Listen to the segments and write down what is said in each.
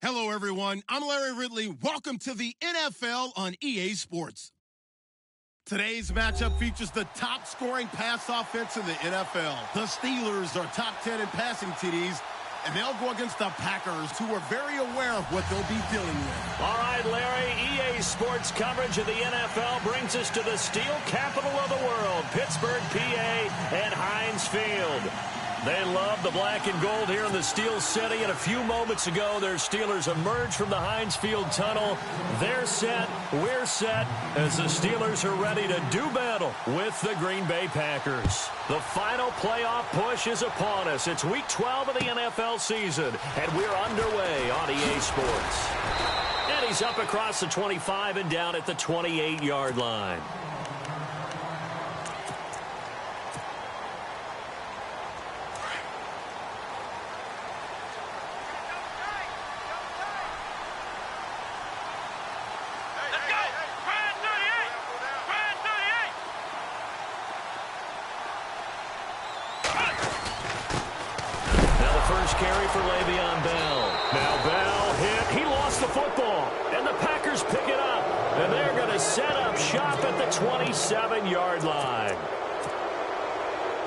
Hello, everyone. I'm Larry Ridley. Welcome to the NFL on EA Sports. Today's matchup features the top-scoring pass offense in the NFL. The Steelers are top 10 in passing TDs, and they'll go against the Packers, who are very aware of what they'll be dealing with. All right, Larry, EA Sports coverage of the NFL brings us to the steel capital of the world, Pittsburgh, PA, and Heinz Field. They love the black and gold here in the Steel City, and a few moments ago, their Steelers emerged from the Heinz Field tunnel. They're set, we're set, as the Steelers are ready to do battle with the Green Bay Packers. The final playoff push is upon us. It's Week 12 of the NFL season, and we're underway on EA Sports. And he's up across the 25 and down at the 28-yard line. Carry for Le'Veon Bell. Now Bell hit. He lost the football. And the Packers pick it up. And they're going to set up shop at the 27-yard line.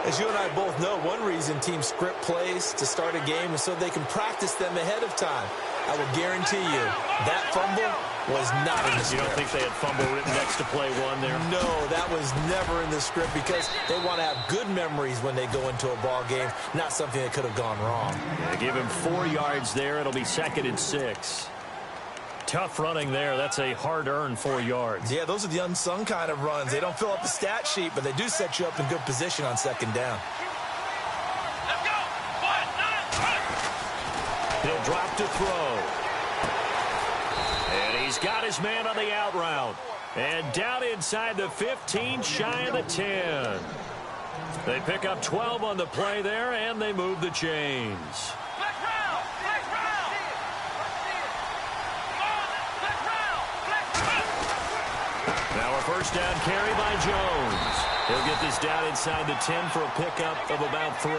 As you and I both know, one reason teams script plays to start a game is so they can practice them ahead of time. I will guarantee you that fumble was not in the script. You don't think they had fumble written next to play one there? No, that was never in the script because they want to have good memories when they go into a ball game, not something that could have gone wrong. Yeah, give him 4 yards there. It'll be 2nd and 6. Tough running there. That's a hard-earned 4 yards. Yeah, those are the unsung kind of runs. They don't fill up the stat sheet, but they do set you up in good position on 2nd down. Let's go. He'll drop to throw. And he's got his man on the out route. And down inside the 15, shy of the 10. They pick up 12 on the play there, and they move the chains. Now a first down carry by Jones. He'll get this down inside the 10 for a pickup of about 3.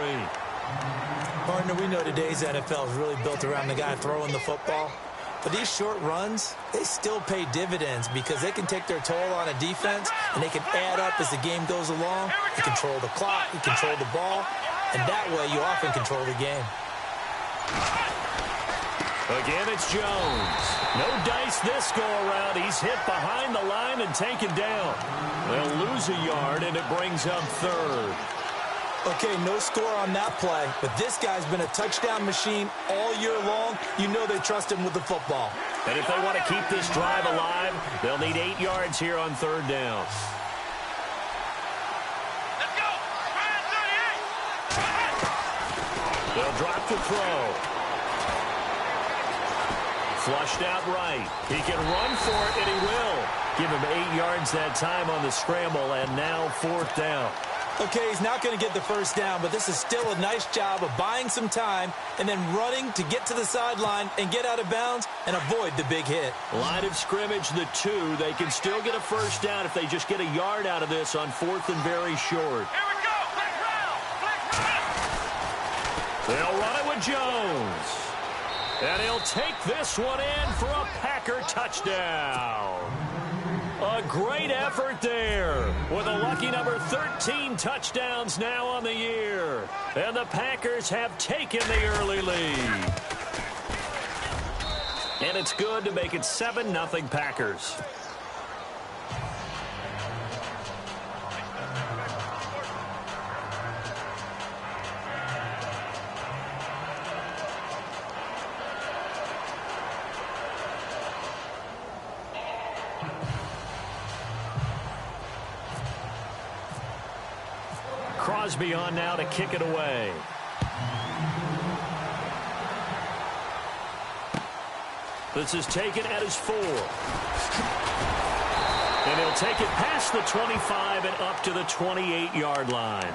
Partner, we know today's NFL is really built around the guy throwing the football. But these short runs, they still pay dividends because they can take their toll on a defense and they can add up as the game goes along. You control the clock, you control the ball, and that way you often control the game. Again, it's Jones. No dice this go-around. He's hit behind the line and taken down. They'll lose a yard, and it brings up 3rd. Okay, no score on that play, but this guy's been a touchdown machine all year long. You know they trust him with the football. And if they want to keep this drive alive, they'll need 8 yards here on 3rd down. Let's go! They'll drop to throw. Flushed out right. He can run for it, and he will. Give him 8 yards that time on the scramble, and now 4th down. Okay, he's not going to get the first down, but this is still a nice job of buying some time and then running to get to the sideline and get out of bounds and avoid the big hit. Line of scrimmage, the 2. They can still get a first down if they just get a yard out of this on 4th and very short. Here we go. They'll run it with Jones. And he'll take this one in for a Packer touchdown. A great effort there with a lucky number 13 touchdowns now on the year. And the Packers have taken the early lead. And it's good to make it 7-0 Packers. Crosby on now to kick it away. This is taken at his 4. And he'll take it past the 25 and up to the 28-yard line.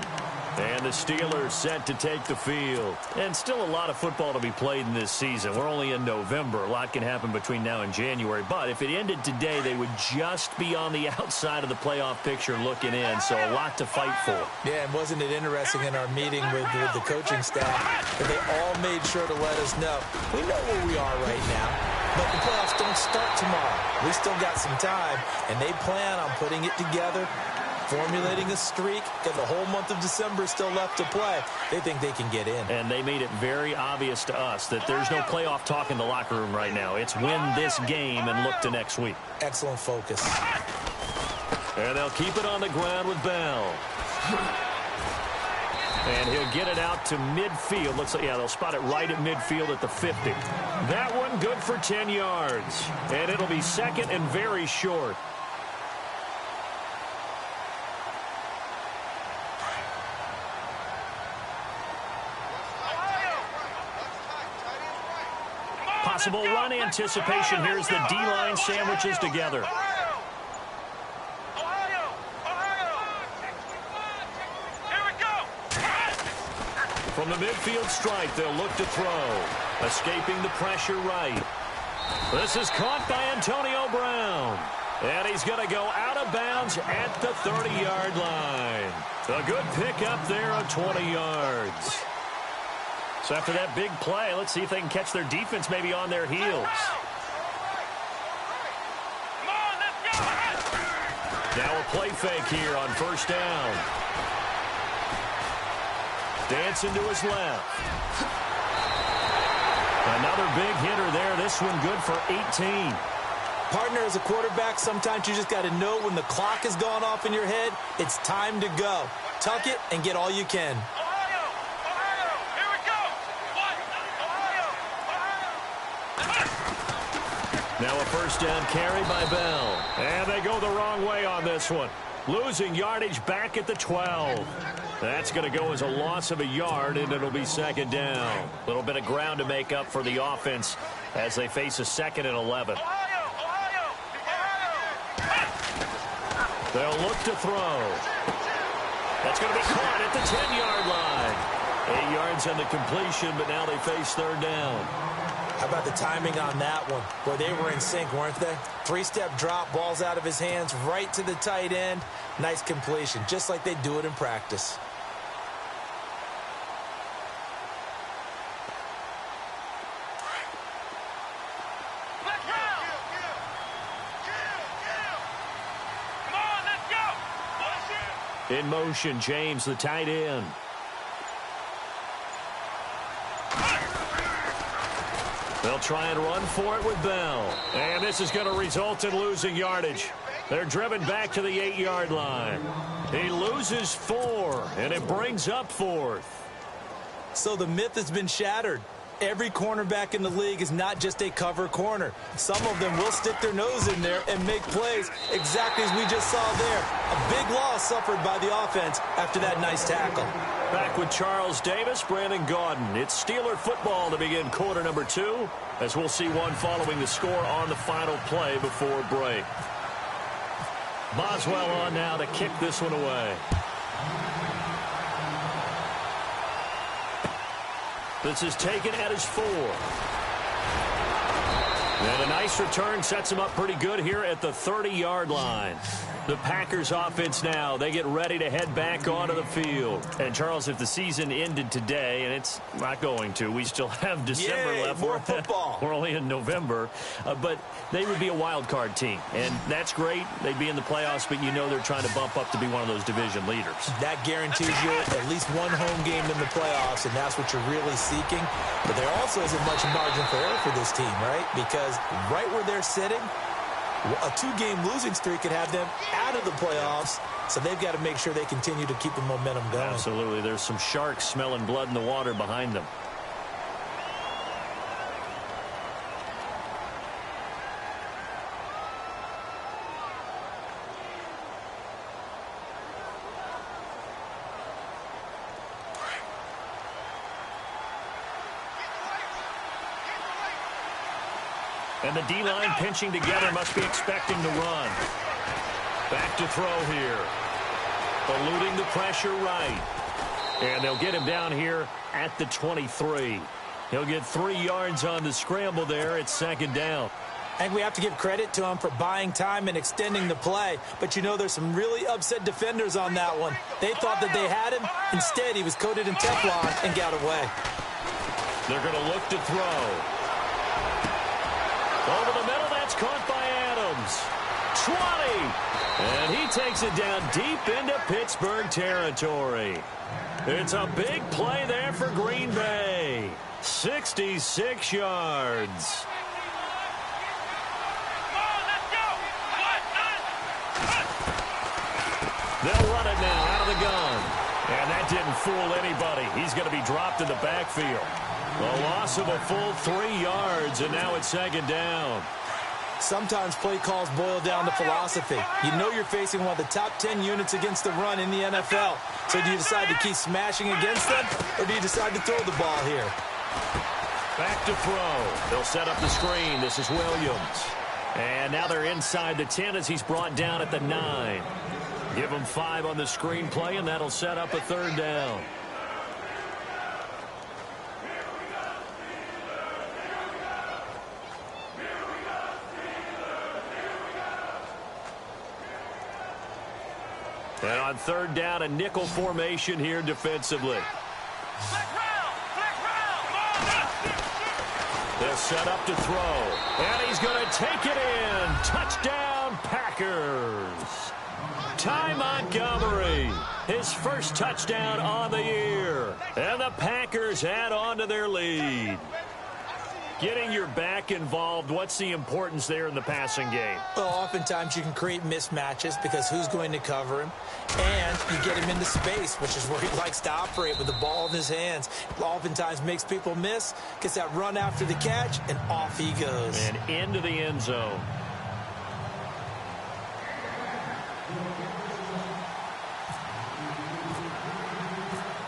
And the Steelers set to take the field. And still a lot of football to be played in this season. We're only in November. A lot can happen between now and January. But if it ended today, they would just be on the outside of the playoff picture looking in. So a lot to fight for. Yeah, and wasn't it interesting in our meeting with the coaching staff that they all made sure to let us know, we know where we are right now, but the playoffs don't start tomorrow. We still got some time, and they plan on putting it together, formulating a streak, and the whole month of December is still left to play. They think they can get in. And they made it very obvious to us that there's no playoff talk in the locker room right now. It's win this game and look to next week. Excellent focus. And they'll keep it on the ground with Bell. And he'll get it out to midfield. Looks like, yeah, they'll spot it right at midfield at the 50. That one good for 10 yards. And it'll be second and very short. Possible run anticipation. Here's the D-line sandwiches together. From the midfield stripe, they'll look to throw. Escaping the pressure right. This is caught by Antonio Brown. And he's going to go out of bounds at the 30-yard line. A good pickup there of 20 yards. So after that big play, let's see if they can catch their defense maybe on their heels. Now a play fake here on first down. Dancing to his left. Another big hitter there. This one good for 18. Partner, as a quarterback, sometimes you just got to know when the clock has gone off in your head, it's time to go. Tuck it and get all you can. Now a first down carry by Bell. And they go the wrong way on this one. Losing yardage back at the 12. That's going to go as a loss of a yard, and it'll be second down. A little bit of ground to make up for the offense as they face a 2nd and 11. They'll look to throw. That's going to be caught at the 10-yard line. 8 yards on the completion, but now they face third down. How about the timing on that one? Boy, they were in sync, weren't they? 3-step drop, balls out of his hands, right to the tight end. Nice completion, just like they do it in practice. In motion, James, the tight end. They'll try and run for it with Bell. And this is going to result in losing yardage. They're driven back to the 8-yard line. He loses 4, and it brings up 4th. So the myth has been shattered. Every cornerback in the league is not just a cover corner. Some of them will stick their nose in there and make plays exactly as we just saw there. A big loss suffered by the offense after that nice tackle. Back with Charles Davis, Brandon Gaudin. It's Steeler football to begin quarter number 2, as we'll see one following the score on the final play before break. Boswell on now to kick this one away. This is taken at his 4. And a nice return sets him up pretty good here at the 30-yard line. The Packers offense now, they get ready to head back onto the field. And, Charles, if the season ended today, and it's not going to, we still have December left. More football. We're only in November. But they would be a wild card team. And that's great. They'd be in the playoffs, but you know they're trying to bump up to be one of those division leaders. That guarantees you at least one home game in the playoffs, and that's what you're really seeking. But there also isn't much margin for error for this team, right? Because right where they're sitting, a 2-game losing streak could have them out of the playoffs, so they've got to make sure they continue to keep the momentum going. Absolutely. There's some sharks smelling blood in the water behind them. And the D-line pinching together, must be expecting to run. Back to throw here. Eluding the pressure right. And they'll get him down here at the 23. He'll get 3 yards on the scramble there. It's second down. I think we have to give credit to him for buying time and extending the play. But, you know, there's some really upset defenders on that one. They thought that they had him. Instead, he was coated in Teflon and got away. They're going to look to throw. Over the middle, that's caught by Adams. 20. And he takes it down deep into Pittsburgh territory. It's a big play there for Green Bay. 66 yards. They'll run it now out of the gun. And that didn't fool anybody. He's going to be dropped in the backfield. A loss of a full 3 yards, and now it's second down. Sometimes play calls boil down to philosophy. You know you're facing one of the top 10 units against the run in the NFL. So do you decide to keep smashing against them, or do you decide to throw the ball here? Back to throw. They'll set up the screen. This is Williams. And now they're inside the 10 as he's brought down at the 9. Give him 5 on the screen play, and that'll set up a third down. And on third down, a nickel formation here defensively. They'll set up to throw. And he's going to take it in. Touchdown, Packers. Ty Montgomery, his first touchdown on the year. And the Packers add on to their lead. Getting your back involved, what's the importance there in the passing game? Well, oftentimes you can create mismatches because who's going to cover him? And you get him into space, which is where he likes to operate with the ball in his hands. Oftentimes makes people miss, gets that run after the catch, and off he goes. And into the end zone.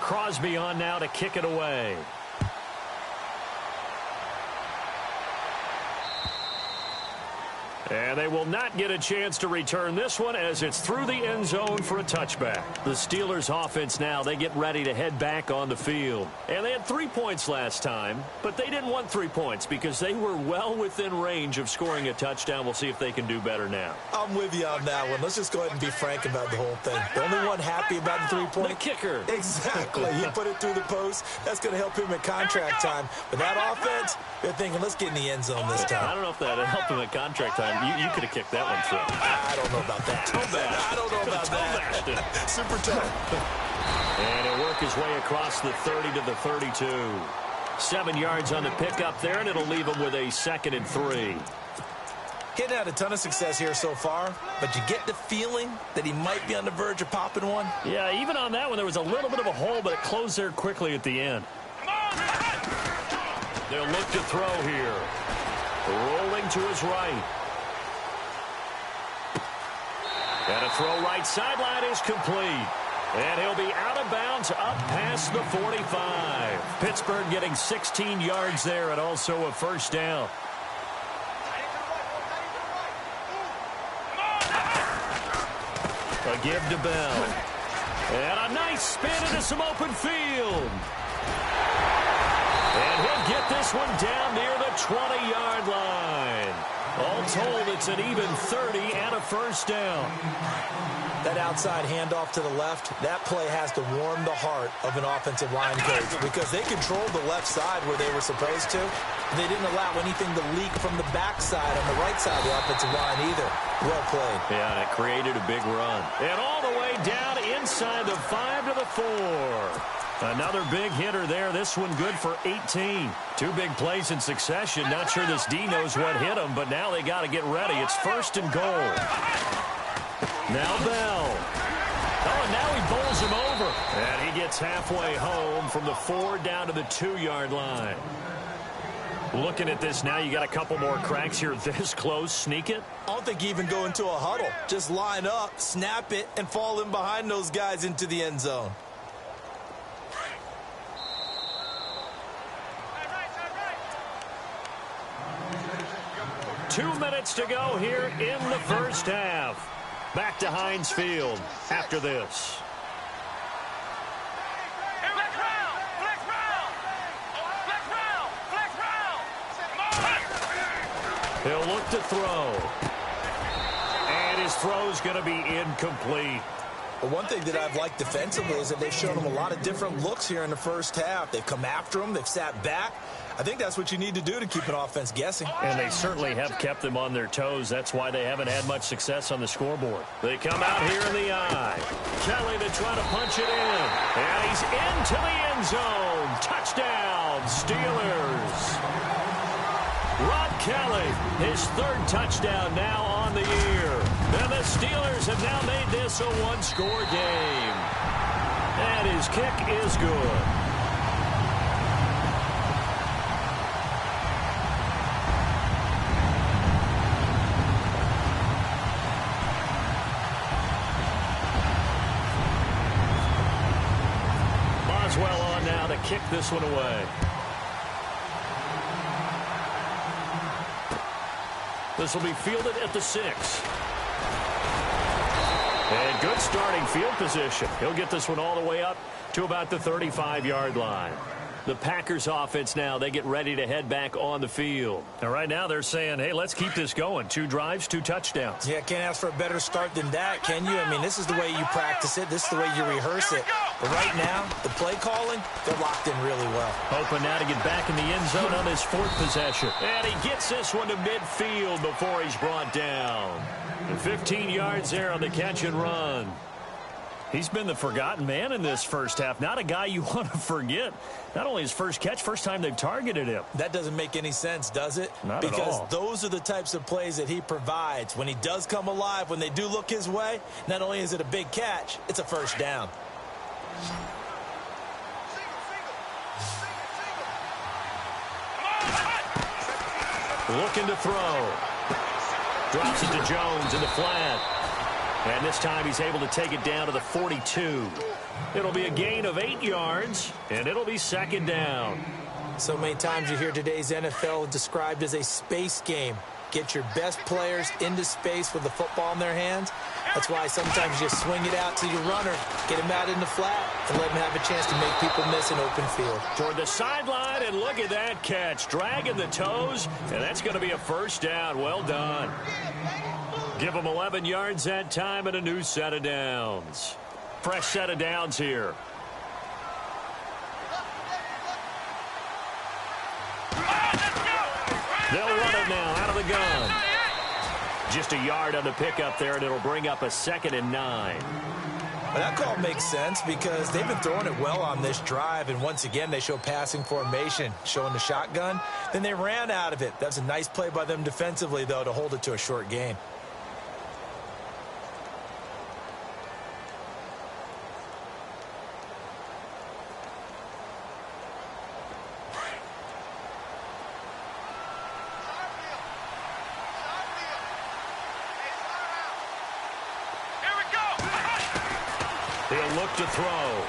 Crosby on now to kick it away. And they will not get a chance to return this one as it's through the end zone for a touchback. The Steelers offense now, they get ready to head back on the field. And they had 3 points last time, but they didn't want 3 points because they were well within range of scoring a touchdown. We'll see if they can do better now. I'm with you on that one. Let's just go ahead and be frank about the whole thing. The only one happy about the 3-point. The kicker. Exactly. He put it through the post. That's going to help him at contract time. But that offense, they're thinking, let's get in the end zone this time. I don't know if that helped him at contract time. You could have kicked that one through. I don't know about that. I don't know about that. Super tough. And he'll work his way across the 30 to the 32. 7 yards on the pickup there, and it'll leave him with a 2nd and 3. He hadn't had a ton of success here so far, but you get the feeling that he might be on the verge of popping one. Yeah, even on that one, there was a little bit of a hole, but it closed there quickly at the end. They'll look to throw here. Rolling to his right. And a throw right sideline is complete. And he'll be out of bounds up past the 45. Pittsburgh getting 16 yards there and also a first down. A give to Bell. And a nice spin into some open field. And he'll get this one down near the 20-yard line. All told, it's an even 30 and a first down. That outside handoff to the left, that play has to warm the heart of an offensive line coach because they controlled the left side where they were supposed to. They didn't allow anything to leak from the backside on the right side of the offensive line either. Well played. Yeah, and it created a big run. And all the way down inside the 5 to the 4. Another big hitter there. This one good for 18. 2 big plays in succession. Not sure this D knows what hit him, but now they got to get ready. It's 1st and goal. Now Bell. Oh, and now he bowls him over. And he gets halfway home from the 4 down to the 2-yard line. Looking at this now, you got a couple more cracks here this close. Sneak it? I don't think you even go into a huddle. Just line up, snap it, and fall in behind those guys into the end zone. Two minutes to go here in the first half. Back to Heinz Field after this. He'll look to throw. And his throw's going to be incomplete. Well, one thing that I've liked defensively is that they've shown him a lot of different looks here in the first half. They've come after him. They've sat back. I think that's what you need to do to keep an offense guessing. And they certainly have kept them on their toes. That's why they haven't had much success on the scoreboard. They come out here in the eye. Kelly to try to punch it in. And he's into the end zone. Touchdown, Steelers. Rob Kelly, his third touchdown now on the year. And the Steelers have now made this a one-score game. And his kick is good. Boswell on now to kick this one away. This will be fielded at the 6. And good starting field position. He'll get this one all the way up to about the 35-yard line. The Packers offense now, they get ready to head back on the field. And right now they're saying, hey, let's keep this going. 2 drives, 2 touchdowns. Yeah, can't ask for a better start than that, can you? I mean, this is the way you practice it. This is the way you rehearse it. But right now, the play calling, they're locked in really well. Hoping now to get back in the end zone on his 4th possession. And he gets this one to midfield before he's brought down. And 15 yards there on the catch and run. He's been the forgotten man in this first half. Not a guy you want to forget. Not only his first catch, first time they've targeted him. That doesn't make any sense, does it? Not at all. Because those are the types of plays that he provides. When he does come alive, when they do look his way, not only is it a big catch, it's a first down. Looking to throw. Drops it to Jones in the flat. And this time he's able to take it down to the 42. It'll be a gain of 8 yards, and it'll be 2nd down. So many times you hear today's NFL described as a space game. Get your best players into space with the football in their hands. That's why sometimes you swing it out to your runner, get him out in the flat, and let him have a chance to make people miss an open field. Toward the sideline, and look at that catch. Dragging the toes, and that's going to be a first down. Well done. Give them 11 yards that time and a new set of downs. Fresh set of downs here. They'll run it now out of the gun. Just a yard on the pickup there, and it'll bring up a 2nd and 9. Well, that call makes sense because they've been throwing it well on this drive, and once again they show passing formation, showing the shotgun. Then they ran out of it. That was a nice play by them defensively, though, to hold it to a short gain. He'll look to throw.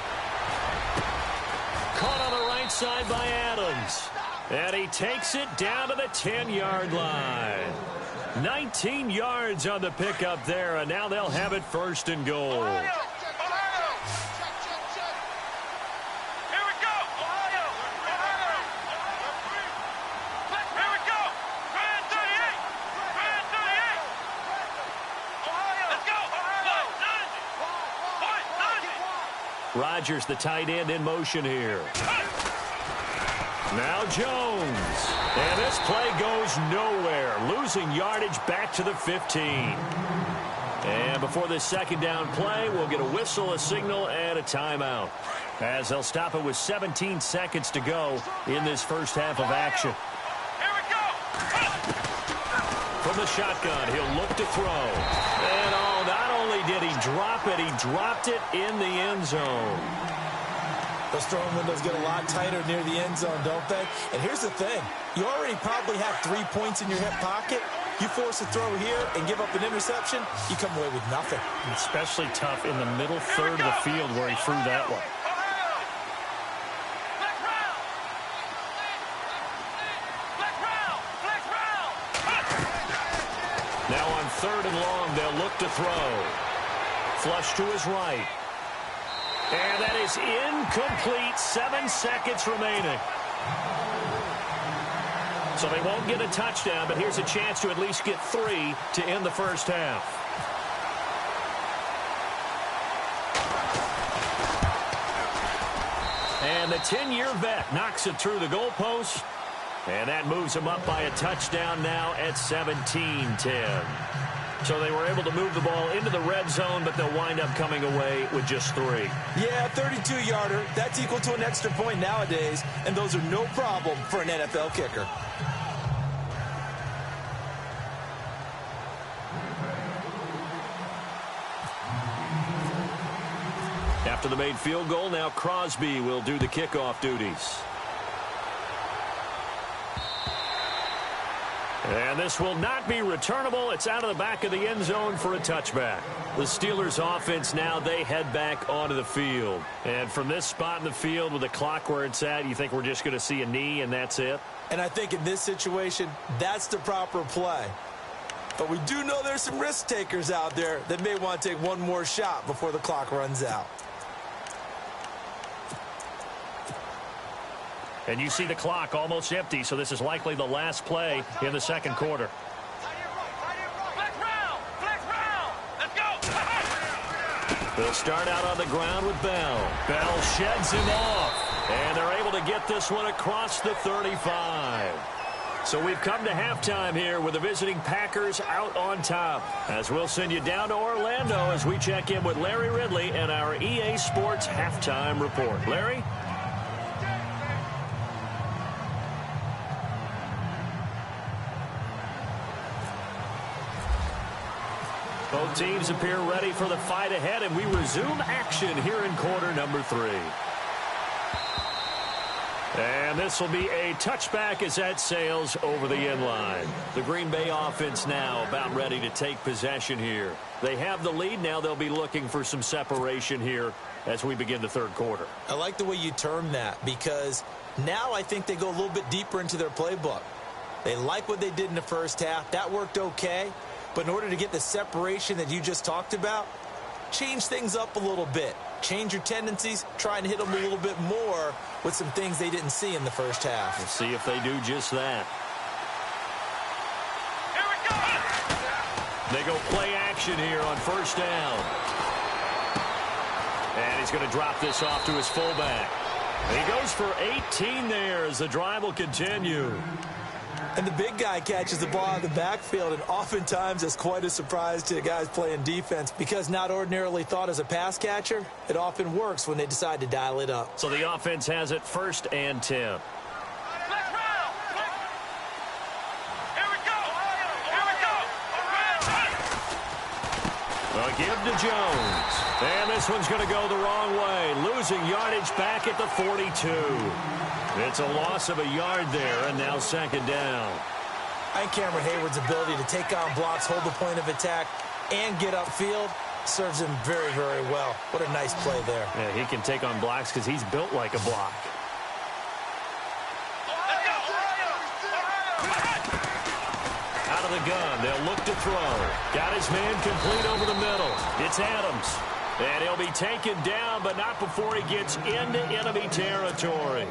Caught on the right side by Adams. And he takes it down to the 10-yard line. 19 yards on the pickup there, and now they'll have it 1st and goal. Rodgers, the tight end, in motion here. Now Jones. And this play goes nowhere. Losing yardage back to the 15. And before this 2nd down play, we'll get a whistle, a signal, and a timeout. As they'll stop it with 17 seconds to go in this first half of action. From the shotgun, he'll look to throw. And not only did he drop it, he dropped it in the end zone. Those throwing windows get a lot tighter near the end zone, don't they? And here's the thing. You already probably have 3 points in your hip pocket. You force a throw here and give up an interception, you come away with nothing. Especially tough in the middle third of the field where he threw that one. Now on 3rd and long. They'll look to throw. Flush to his right. And that is incomplete. 7 seconds remaining. So they won't get a touchdown, but here's a chance to at least get 3 to end the first half. And the 10-year vet knocks it through the goalpost. And that moves him up by a touchdown now at 17-10. So they were able to move the ball into the red zone, but they'll wind up coming away with just 3. Yeah, 32-yarder. That's equal to an extra point nowadays, and those are no problem for an NFL kicker. After the made field goal, now Crosby will do the kickoff duties. And this will not be returnable. It's out of the back of the end zone for a touchback. The Steelers offense now, they head back onto the field. And from this spot in the field with the clock where it's at, you think we're just going to see a knee and that's it? And I think in this situation, that's the proper play. But we do know there's some risk takers out there that may want to take one more shot before the clock runs out. And you see the clock almost empty, so this is likely the last play in the second quarter. They'll start out on the ground with Bell. Bell sheds him off, and they're able to get this one across the 35. So we've come to halftime here with the visiting Packers out on top. As we'll send you down to Orlando as we check in with Larry Ridley and our EA Sports halftime report. Larry? Both teams appear ready for the fight ahead, and we resume action here in quarter number 3. And this will be a touchback as that sails over the end line. The Green Bay offense now about ready to take possession here. They have the lead. Now they'll be looking for some separation here as we begin the third quarter. I like the way you term that, because now I think they go a little bit deeper into their playbook. They like what they did in the first half. That worked okay. But in order to get the separation that you just talked about, change things up a little bit. Change your tendencies, try and hit them a little bit more with some things they didn't see in the first half. We'll see if they do just that. Here we go! They go play action here on first down. And he's going to drop this off to his fullback. And he goes for 18 there as the drive will continue. And the big guy catches the ball out of the backfield, and oftentimes it's quite a surprise to the guys playing defense, because not ordinarily thought as a pass catcher, it often works when they decide to dial it up. So the offense has it 1st and 10. Here we go! Here we go! A give to Jones. And this one's going to go the wrong way, losing yardage back at the 42. It's a loss of a yard there, and now second down. I think Cameron Hayward's ability to take on blocks, hold the point of attack, and get upfield serves him very, very well. What a nice play there. Yeah, he can take on blocks because he's built like a block. Out of the gun, they'll look to throw. Got his man complete over the middle. It's Adams. And he'll be taken down, but not before he gets into enemy territory.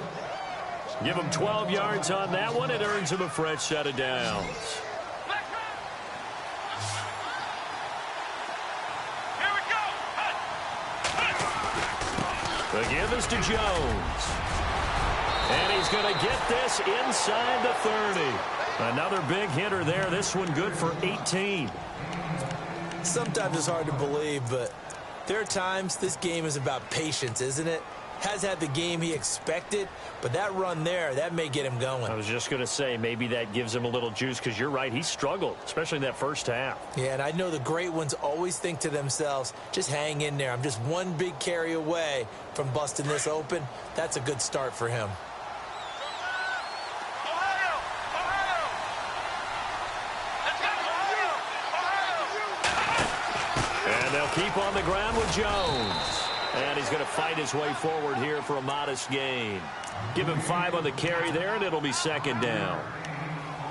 Give him 12 yards on that one. It earns him a fresh set of downs. Here we go! The give is to Jones. And he's going to get this inside the 30. Another big hitter there. This one good for 18. Sometimes it's hard to believe, but there are times this game is about patience, isn't it? Has had the game he expected, but that run there, that may get him going. I was just going to say, maybe that gives him a little juice, because you're right, he struggled, especially in that first half. Yeah, and I know the great ones always think to themselves, just hang in there. I'm just one big carry away from busting this open. That's a good start for him. And they'll keep on the ground with Jones. And he's going to fight his way forward here for a modest gain. Give him 5 on the carry there, and it'll be second down.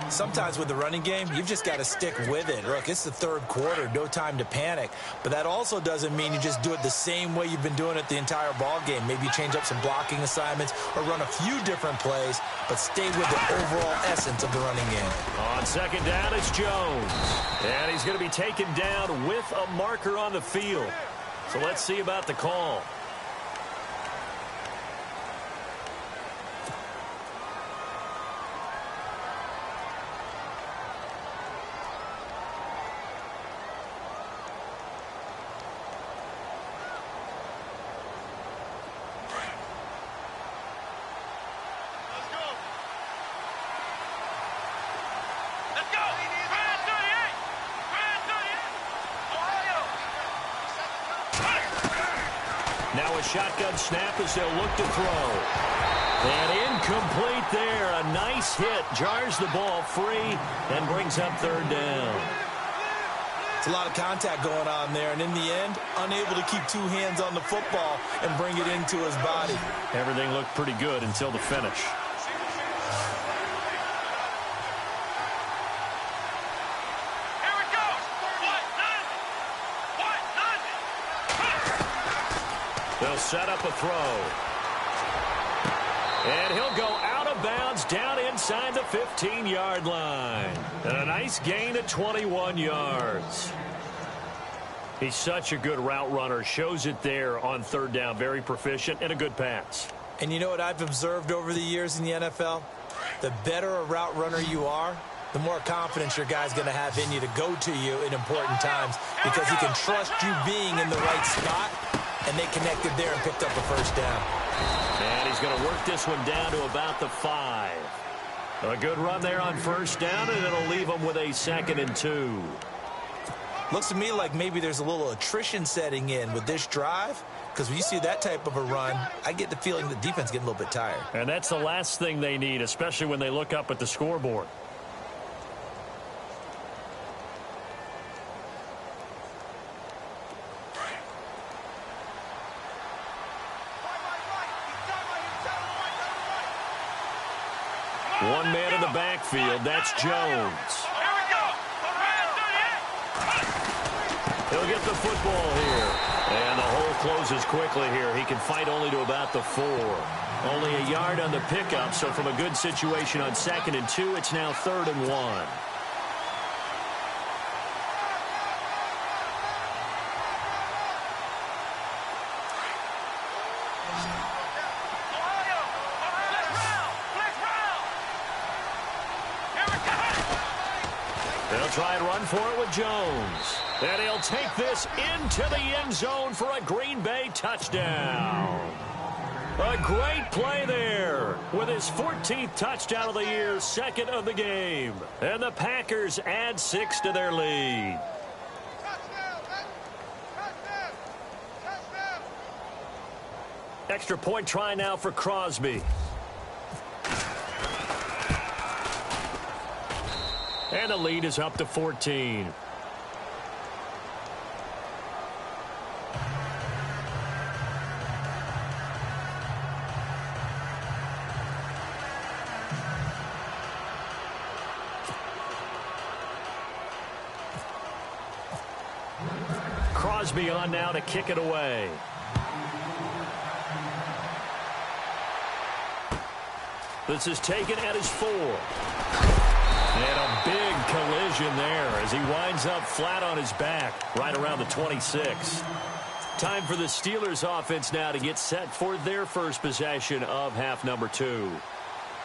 Sometimes with the running game, you've just got to stick with it. Look, it's the third quarter, no time to panic. But that also doesn't mean you just do it the same way you've been doing it the entire ball game. Maybe change up some blocking assignments or run a few different plays, but stay with the overall essence of the running game. On second down, it's Jones. And he's going to be taken down with a marker on the field. So let's see about the call. Now a shotgun snap as they'll look to throw. And incomplete there. A nice hit. Jars the ball free and brings up third down. It's a lot of contact going on there, and in the end, unable to keep two hands on the football and bring it into his body. Everything looked pretty good until the finish. They'll set up a throw. And he'll go out of bounds down inside the 15-yard line. And a nice gain of 21 yards. He's such a good route runner. Shows it there on third down. Very proficient and a good pass. And you know what I've observed over the years in the NFL? The better a route runner you are, the more confidence your guy's going to have in you to go to you in important times because he can trust you being in the right spot. And they connected there and picked up a first down. And he's going to work this one down to about the 5. A good run there on first down, and it'll leave him with a 2nd and 2. Looks to me like maybe there's a little attrition setting in with this drive, because when you see that type of a run, I get the feeling the defense is getting a little bit tired. And that's the last thing they need, especially when they look up at the scoreboard. One man in the backfield. That's Jones. He'll get the football here. And the hole closes quickly here. He can fight only to about the 4. Only a yard on the pickup, so from a good situation on 2nd and 2, it's now 3rd and 1. They'll try and run for it with Jones. And he'll take this into the end zone for a Green Bay touchdown. A great play there with his 14th touchdown of the year, 2nd of the game. And the Packers add 6 to their lead. Extra point try now for Crosby. And the lead is up to 14. Crosby on now to kick it away. This is taken at his 4. And a big collision there as he winds up flat on his back right around the 26. Time for the Steelers offense now to get set for their first possession of half number 2.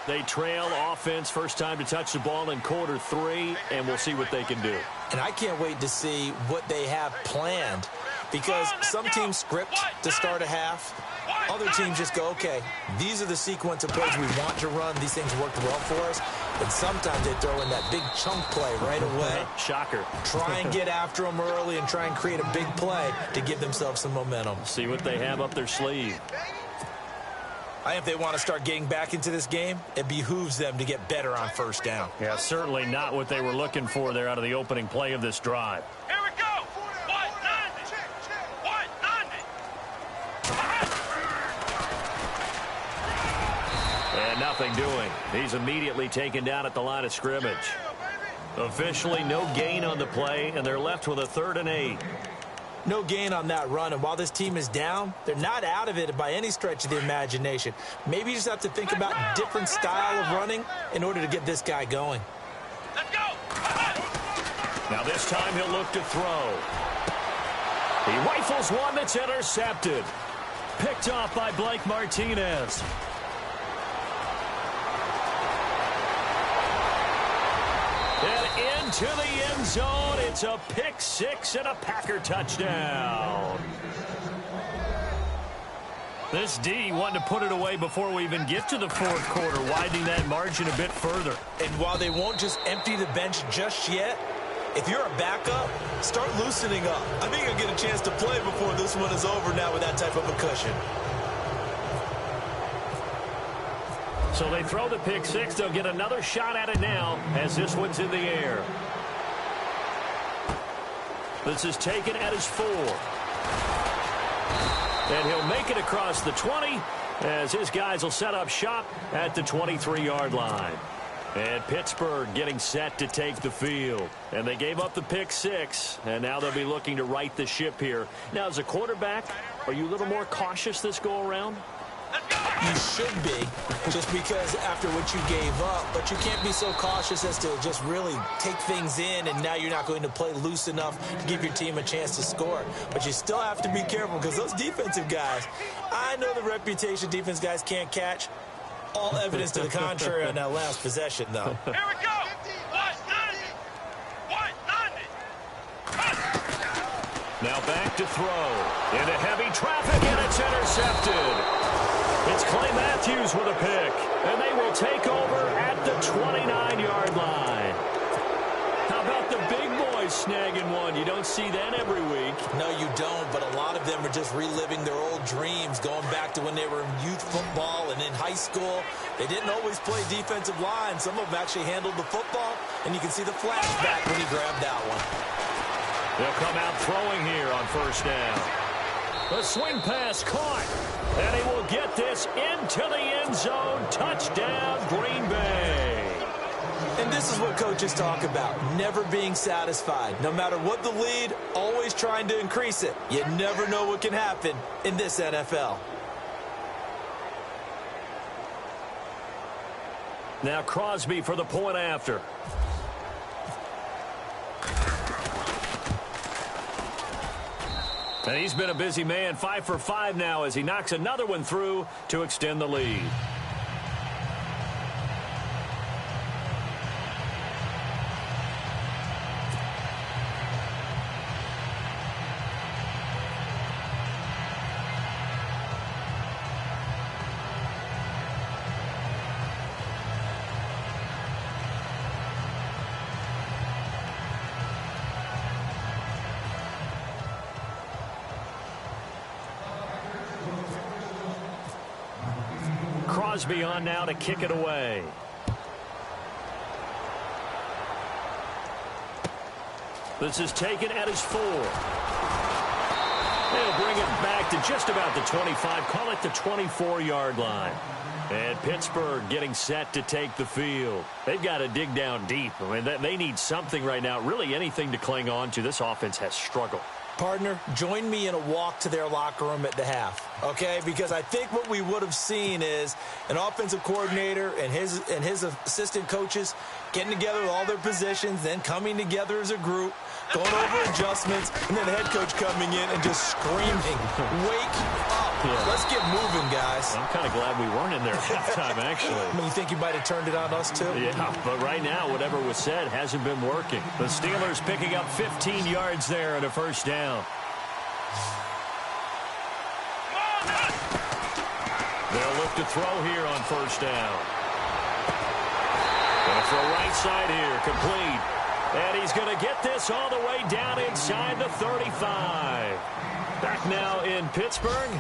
They trail offense first time to touch the ball in quarter 3, and we'll see what they can do. And I can't wait to see what they have planned because some teams script to start a half. Other teams just go, okay, these are the sequence of plays we want to run. These things worked well for us. And sometimes they throw in that big chunk play right away. Shocker. Try and get after them early and try and create a big play to give themselves some momentum. See what they have up their sleeve. I think if they want to start getting back into this game, it behooves them to get better on first down. Yeah, certainly not what they were looking for there out of the opening play of this drive. Here we go. nothing doing. He's immediately taken down at the line of scrimmage. Officially, no gain on the play, and they're left with a 3rd and 8. No gain on that run, and while this team is down, they're not out of it by any stretch of the imagination. Maybe you just have to think about a different style of running in order to get this guy going. Let's go. Now this time he'll look to throw. He rifles one that's intercepted. Picked off by Blake Martinez. And into the end zone. It's a pick 6 and a Packer touchdown. This D wanting to put it away before we even get to the 4th quarter, widening that margin a bit further. And while they won't just empty the bench just yet, if you're a backup, start loosening up. I think you'll get a chance to play before this one is over now with that type of a cushion. So they throw the pick 6. They'll get another shot at it now as this one's in the air. This is taken at his 4. And he'll make it across the 20 as his guys will set up shop at the 23-yard line. And Pittsburgh getting set to take the field. And they gave up the pick 6, and now they'll be looking to right the ship here. Now, as a quarterback, are you a little more cautious this go-around? You should be, just because after what you gave up, but you can't be so cautious as to just really take things in, and now you're not going to play loose enough to give your team a chance to score. But you still have to be careful because those defensive guys, I know the reputation defense guys can't catch. All evidence to the contrary on that last possession, though. Here we go. 190. Now back to throw. Into heavy traffic, and it's intercepted. It's Clay Matthews with a pick, and they will take over at the 29-yard line. How about the big boys snagging one? You don't see that every week. No, you don't, but a lot of them are just reliving their old dreams, going back to when they were in youth football and in high school. They didn't always play defensive line. Some of them actually handled the football, and you can see the flashback when he grabbed that one. They'll come out throwing here on 1st down. The swing pass caught, and he will get this into the end zone. Touchdown, Green Bay. And this is what coaches talk about, never being satisfied. No matter what the lead, always trying to increase it. You never know what can happen in this NFL. Now Crosby for the point after. And he's been a busy man, 5 for 5 now as he knocks another one through to extend the lead. Crosby on now to kick it away. This is taken at his 4. They'll bring it back to just about the 25. Call it the 24-yard line. And Pittsburgh getting set to take the field. They've got to dig down deep. I mean, they need something right now, really anything to cling on to. This offense has struggled. Partner, join me in a walk to their locker room at the half, okay? Because I think what we would have seen is an offensive coordinator and his assistant coaches getting together with all their positions, then coming together as a group, going over adjustments, and then the head coach coming in and just screaming, "Wake up. Let's get moving, guys." I'm kind of glad we weren't in there at halftime, actually. I mean, you think you might have turned it on us, too? Yeah, but right now, whatever was said hasn't been working. The Steelers picking up 15 yards there and a 1st down. They'll look to throw here on 1st down. Going to throw right side here, complete. And he's going to get this all the way down inside the 35. Back now in Pittsburgh.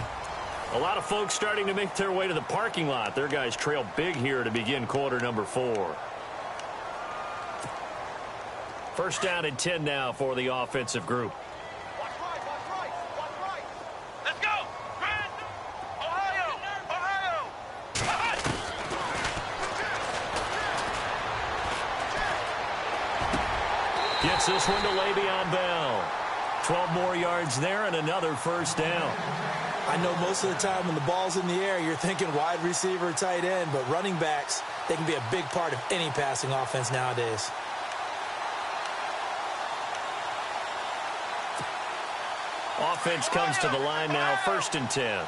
A lot of folks starting to make their way to the parking lot. Their guys trail big here to begin quarter number 4. 1st down and 10 now for the offensive group. Watch right. Let's go. Ohio. Gets this one to Le'Veon Bell. 12 more yards there and another first down. I know most of the time when the ball's in the air, you're thinking wide receiver, tight end, but running backs, they can be a big part of any passing offense nowadays. Offense comes to the line now, 1st and 10.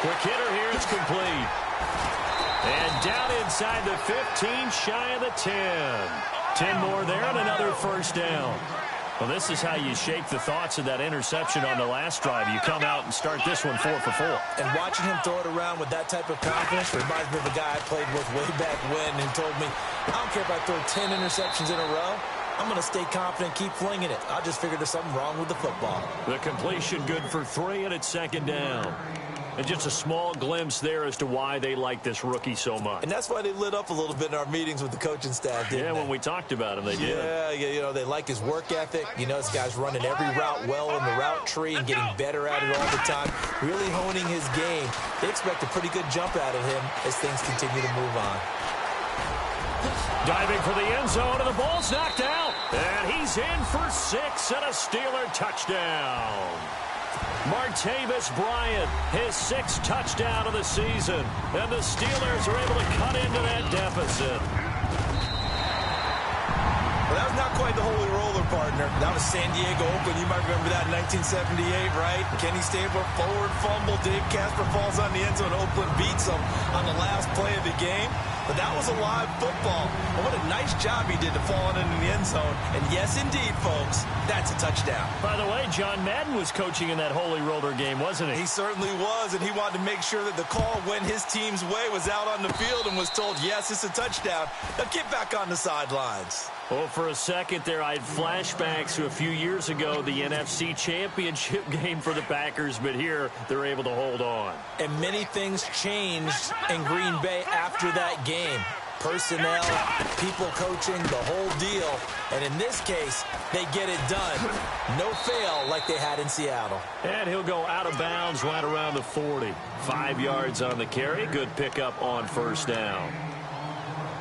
Quick hitter here, it's complete. And down inside the 15, shy of the 10. 10 more there and another first down. Well, this is how you shake the thoughts of that interception on the last drive. You come out and start this one 4 for 4. And watching him throw it around with that type of confidence reminds me of a guy I played with way back when who told me, I don't care if I throw 10 interceptions in a row. I'm going to stay confident, keep flinging it. I just figured there's something wrong with the football. The completion good for 3, and it's 2nd down. And just a small glimpse there as to why they like this rookie so much. And that's why they lit up a little bit in our meetings with the coaching staff, didn't they? When we talked about him, they did. Yeah, you know, they like his work ethic. You know, this guy's running every route well in the route tree and getting better at it all the time, really honing his game. They expect a pretty good jump out of him as things continue to move on. Diving for the end zone, and the ball's knocked out. And he's in for 6 and a Steeler touchdown. Martavis Bryant, his 6th touchdown of the season. And the Steelers are able to cut into that deficit. Well, that was not quite the holy roller, partner. That was San Diego Oakland. You might remember that in 1978, right? Kenny Stabler, forward fumble. Dave Casper falls on the end zone. Oakland beats him on the last play of the game. But that was a live football. And what a nice job he did to fall into the end zone. And yes, indeed, folks, that's a touchdown. By the way, John Madden was coaching in that holy roller game, wasn't he? He certainly was, and he wanted to make sure that the call went his team's way, was out on the field and was told, yes, it's a touchdown. Now get back on the sidelines. Well, for a second there, I had flashbacks to a few years ago, the NFC Championship game for the Packers, but here they're able to hold on. And many things changed in Green Bay after that game. Personnel, people coaching, the whole deal. And in this case, they get it done. No fail like they had in Seattle. And he'll go out of bounds right around the 40. 5 yards on the carry. Good pickup on first down.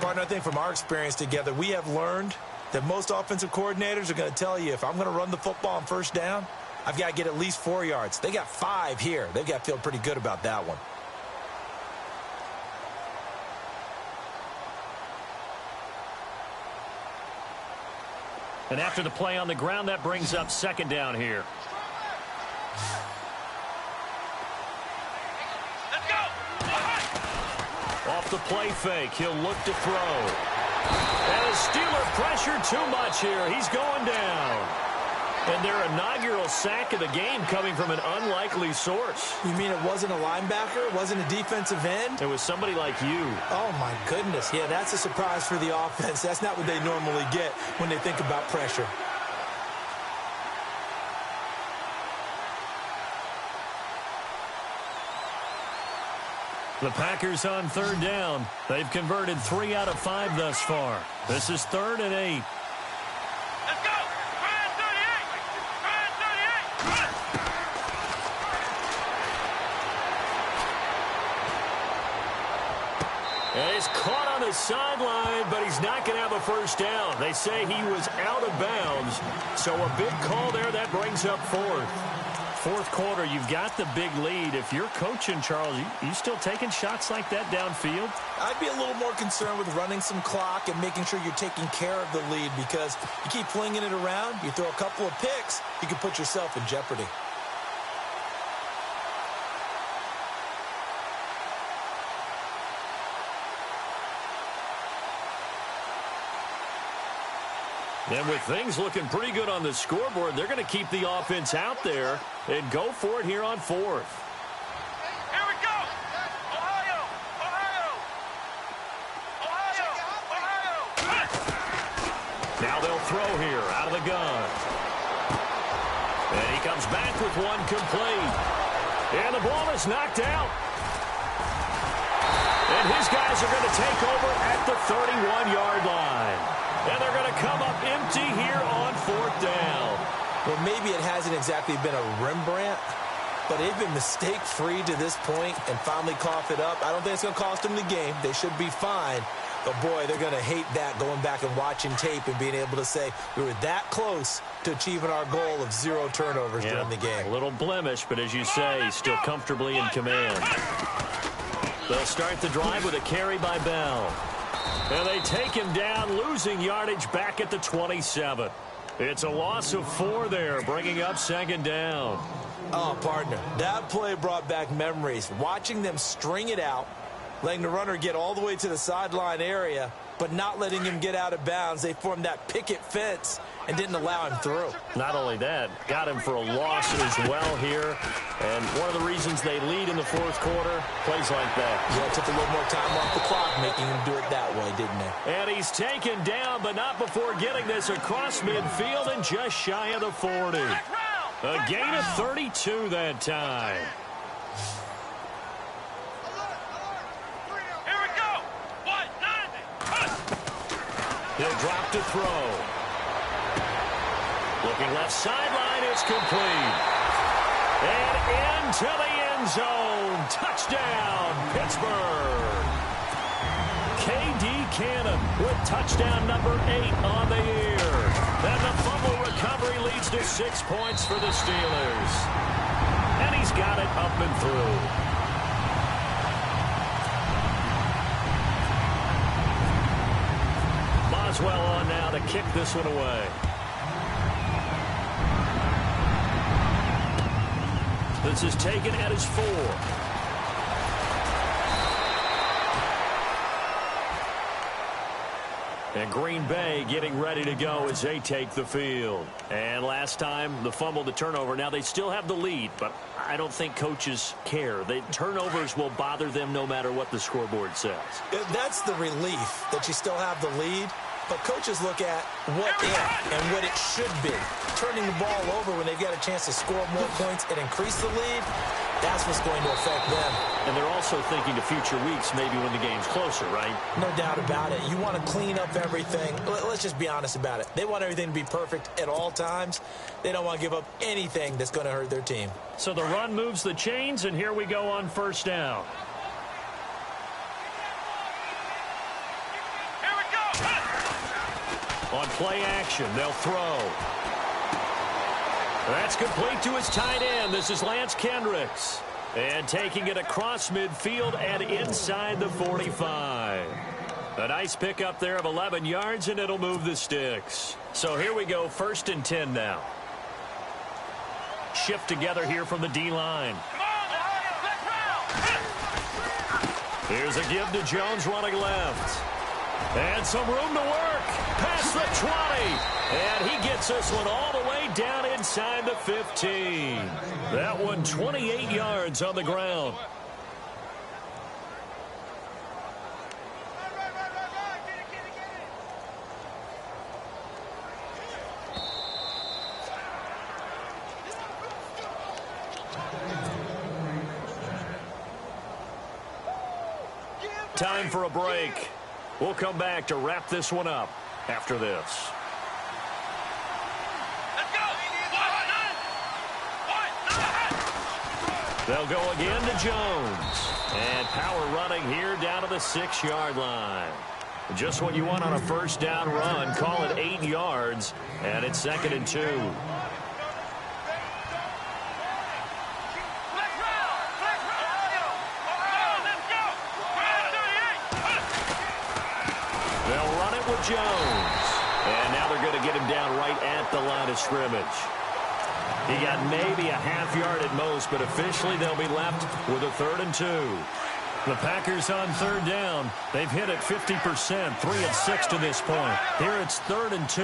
Partner, I think from our experience together, we have learned that most offensive coordinators are going to tell you, if I'm going to run the football on first down, I've got to get at least 4 yards. They got 5 here. They've got to feel pretty good about that one. And after the play on the ground, that brings up 2nd down here. Let's go. Off the play fake, he'll look to throw. And the Steeler pressure too much here. He's going down. And their inaugural sack of the game coming from an unlikely source. You mean it wasn't a linebacker? It wasn't a defensive end? It was somebody like you. Oh, my goodness. Yeah, that's a surprise for the offense. That's not what they normally get when they think about pressure. The Packers on 3rd down. They've converted 3 out of 5 thus far. This is 3rd and 8. Let's go. Ryan 38. Ryan 38. And he's caught on the sideline, but he's not going to have a first down. They say he was out of bounds. So a big call there. That brings up 4th. 4th quarter, you've got the big lead. If you're coaching, Charles, you still taking shots like that downfield? I'd be a little more concerned with running some clock and making sure you're taking care of the lead, because you keep flinging it around, you throw a couple of picks, you can put yourself in jeopardy. And with things looking pretty good on the scoreboard, they're going to keep the offense out there and go for it here on 4th. Here we go. Ohio. Ohio. Ohio. Ohio. Now they'll throw here out of the gun. And he comes back with one complete. And the ball is knocked out. And his guys are going to take over at the 31-yard line. And they're going to come up empty here on 4th down. Well, maybe it hasn't exactly been a Rembrandt, But they've been mistake-free to this point and finally cough it up. I don't think it's going to cost them the game. They should be fine. But, boy, they're going to hate that, going back and watching tape and being able to say we were that close to achieving our goal of 0 turnovers during the game. A little blemish, but as you say, still comfortably in command. They'll start the drive with a carry by Bell. And they take him down, losing yardage back at the 27. It's a loss of 4 there, bringing up 2nd down. Oh, partner, that play brought back memories. Watching them string it out, letting the runner get all the way to the sideline area, but not letting him get out of bounds. They formed that picket fence and didn't allow him through. Not only that, got him for a loss as well here. And one of the reasons they lead in the 4th quarter, plays like that. Yeah, it took a little more time off the clock, making him do it that way, didn't it? And he's taken down, but not before getting this across midfield and just shy of the 40. A gain of 32 that time. Here we go. 1-9. He'll drop to throw. Looking left sideline, it's complete. And into the end zone. Touchdown, Pittsburgh. K.D. Cannon with touchdown number 8 on the year. And the fumble recovery leads to 6 points for the Steelers. And he's got it up and through. Boswell on now to kick this one away. This is taken at his 4. And Green Bay getting ready to go as they take the field. And last time, the fumble, the turnover. Now, they still have the lead, but I don't think coaches care. Turnovers will bother them no matter what the scoreboard says. That's the relief that you still have the lead. But coaches look at what if and what it should be. Turning the ball over when they've got a chance to score more points and increase the lead, that's what's going to affect them. And they're also thinking to future weeks, maybe when the game's closer, right? No doubt about it. You want to clean up everything. Let's just be honest about it. They want everything to be perfect at all times. They don't want to give up anything that's going to hurt their team. So the run moves the chains, and here we go on 1st down. On play action, they'll throw. That's complete to his tight end. This is Lance Kendricks. And taking it across midfield and inside the 45. A nice pickup there of 11 yards, and it'll move the sticks. So here we go, 1st and 10 now. Shift together here from the D-line. Here's a give to Jones running left. And some room to work. Past the 20. And he gets this one all the way down inside the 15. That one 28 yards on the ground. Time for a break. We'll come back to wrap this one up after this. Let's go. They'll go again to Jones. And power running here down to the 6-yard line. Just what you want on a 1st down run. Call it 8 yards. And it's 2nd and 2. Jones. And now they're going to get him down right at the line of scrimmage. He got maybe a half yard at most, but officially they'll be left with a 3rd and 2. The Packers on 3rd down. They've hit it 50%, 3 of 6 to this point. Here it's 3rd and 2.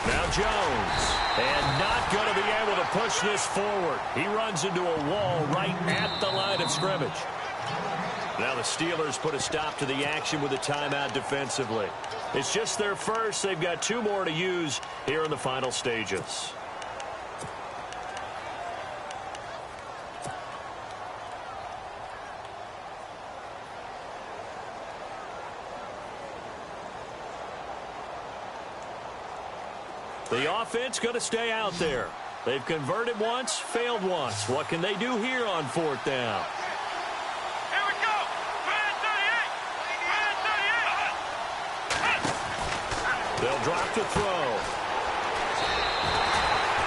Now Jones. And not going to be able to push this forward. He runs into a wall right at the line of scrimmage. Now the Steelers put a stop to the action with a timeout defensively. It's just their first. They've got 2 more to use here in the final stages. The offense going to stay out there. They've converted once, failed once. What can they do here on fourth down? Here we go. 38. They'll drop to throw.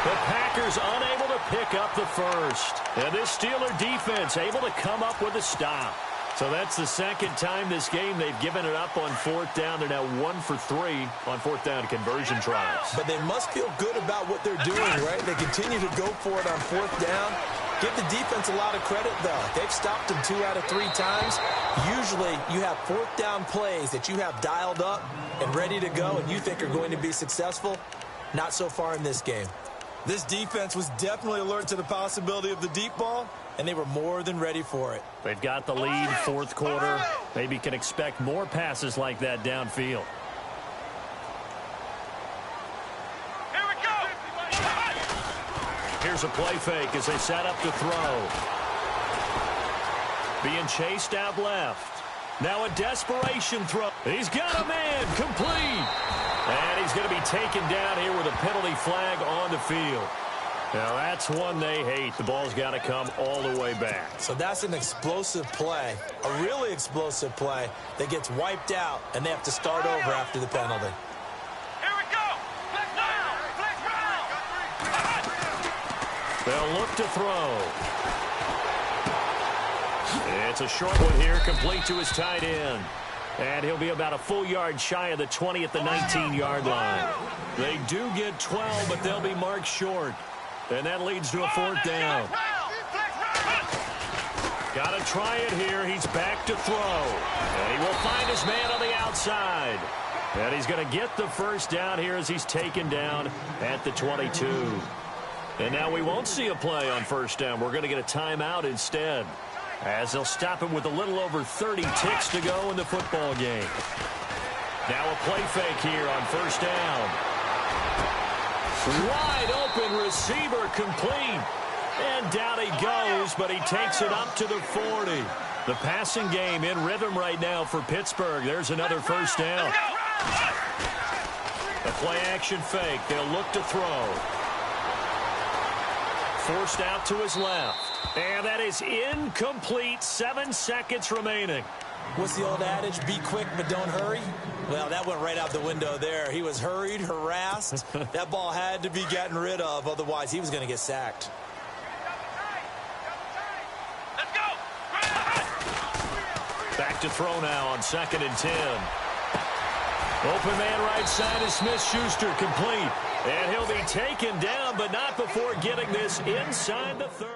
The Packers unable to pick up the first. And this Steeler defense able to come up with a stop. So that's the second time this game they've given it up on fourth down. They're now 1 for 3 on fourth down conversion tries. But they must feel good about what they're doing, right? They continue to go for it on fourth down. Give the defense a lot of credit, though. They've stopped them 2 out of 3 times. Usually you have fourth down plays that you have dialed up and ready to go and you think are going to be successful. Not so far in this game. This defense was definitely alert to the possibility of the deep ball, and they were more than ready for it. They've got the lead fourth quarter. Maybe can expect more passes like that downfield. Here we go. Here's a play fake as they set up to throw. Being chased out left. Now a desperation throw. He's got a man. Complete. And he's going to be taken down here with a penalty flag on the field. Now, that's one they hate. The ball's got to come all the way back. So that's an explosive play, a really explosive play that gets wiped out, and they have to start over after the penalty. Here we go. Flex down. Flex down. They'll look to throw. It's a short one here, complete to his tight end. And he'll be about a full yard shy of the 20 at the 19-yard line. They do get 12, but they'll be marked short. And that leads to a fourth down. Got to try it here. He's back to throw. And he will find his man on the outside. And he's going to get the first down here as he's taken down at the 22. And now we won't see a play on first down. We're going to get a timeout instead, as they'll stop him with a little over 30 ticks to go in the football game. Now a play fake here on first down. Wide open receiver complete. And down he goes, but he takes it up to the 40. The passing game in rhythm right now for Pittsburgh. There's another first down. The play action fake. They'll look to throw. Forced out to his left. And that is incomplete. 7 seconds remaining. What's the old adage? Be quick, but don't hurry. Well, that went right out the window there. He was hurried, harassed. That ball had to be gotten rid of. Otherwise, he was going to get sacked. Let's go. Back to throw now on 2nd and 10. Open man right side is Smith-Schuster, complete. And he'll be taken down, but not before getting this inside the 30.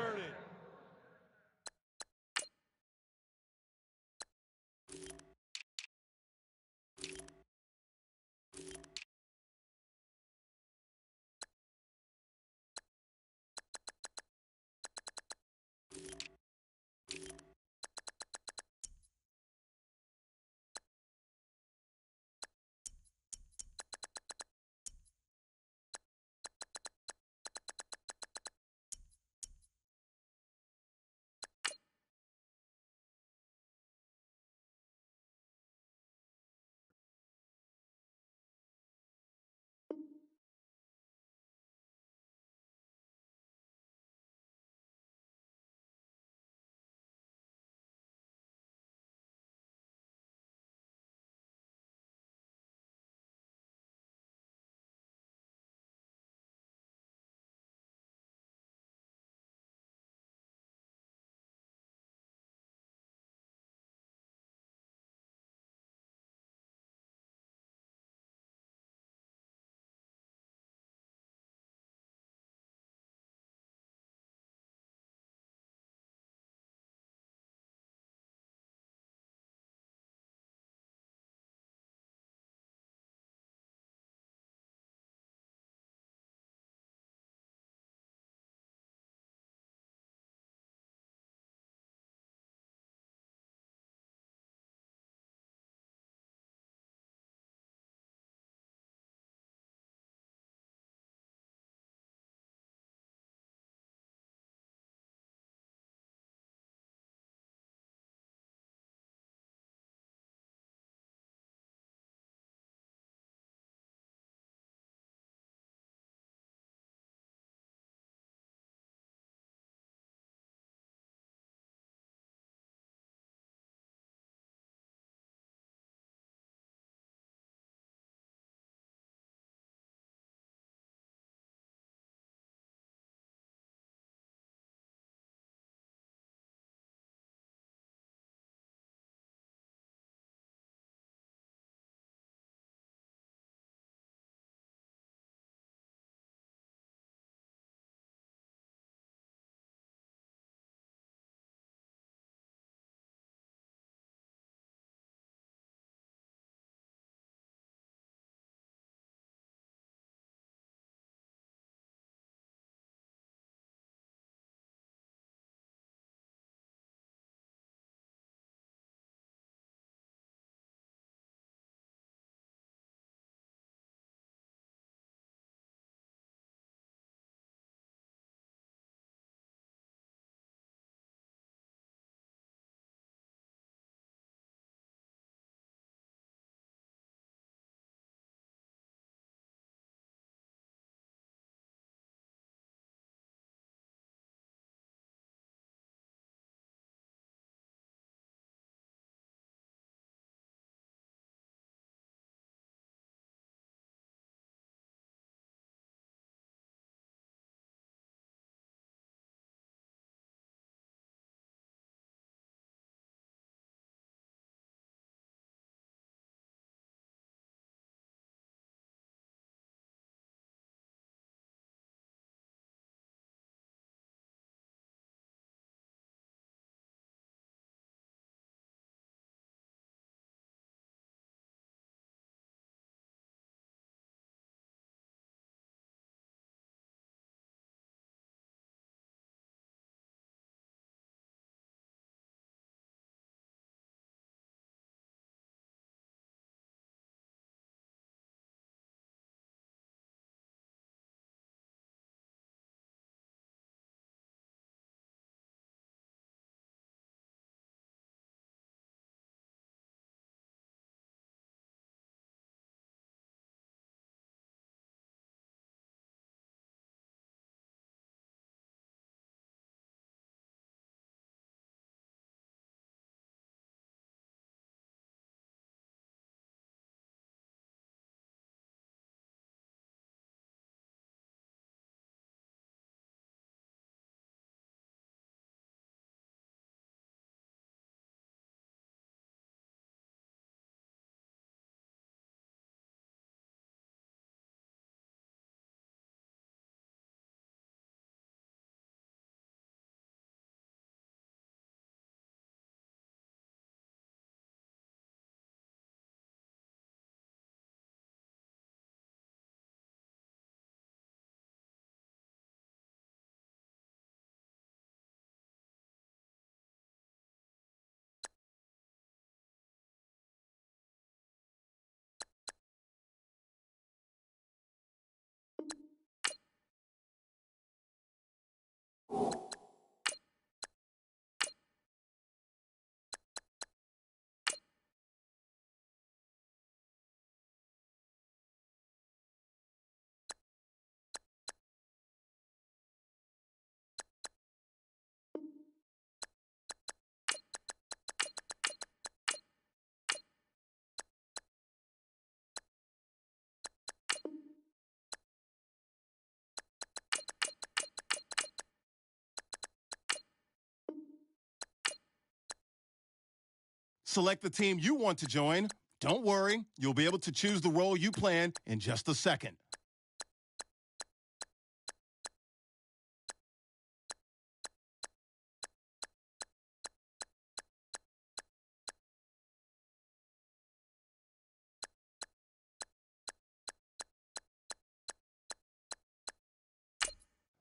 Select the team you want to join. Don't worry, you'll be able to choose the role you plan in just a second.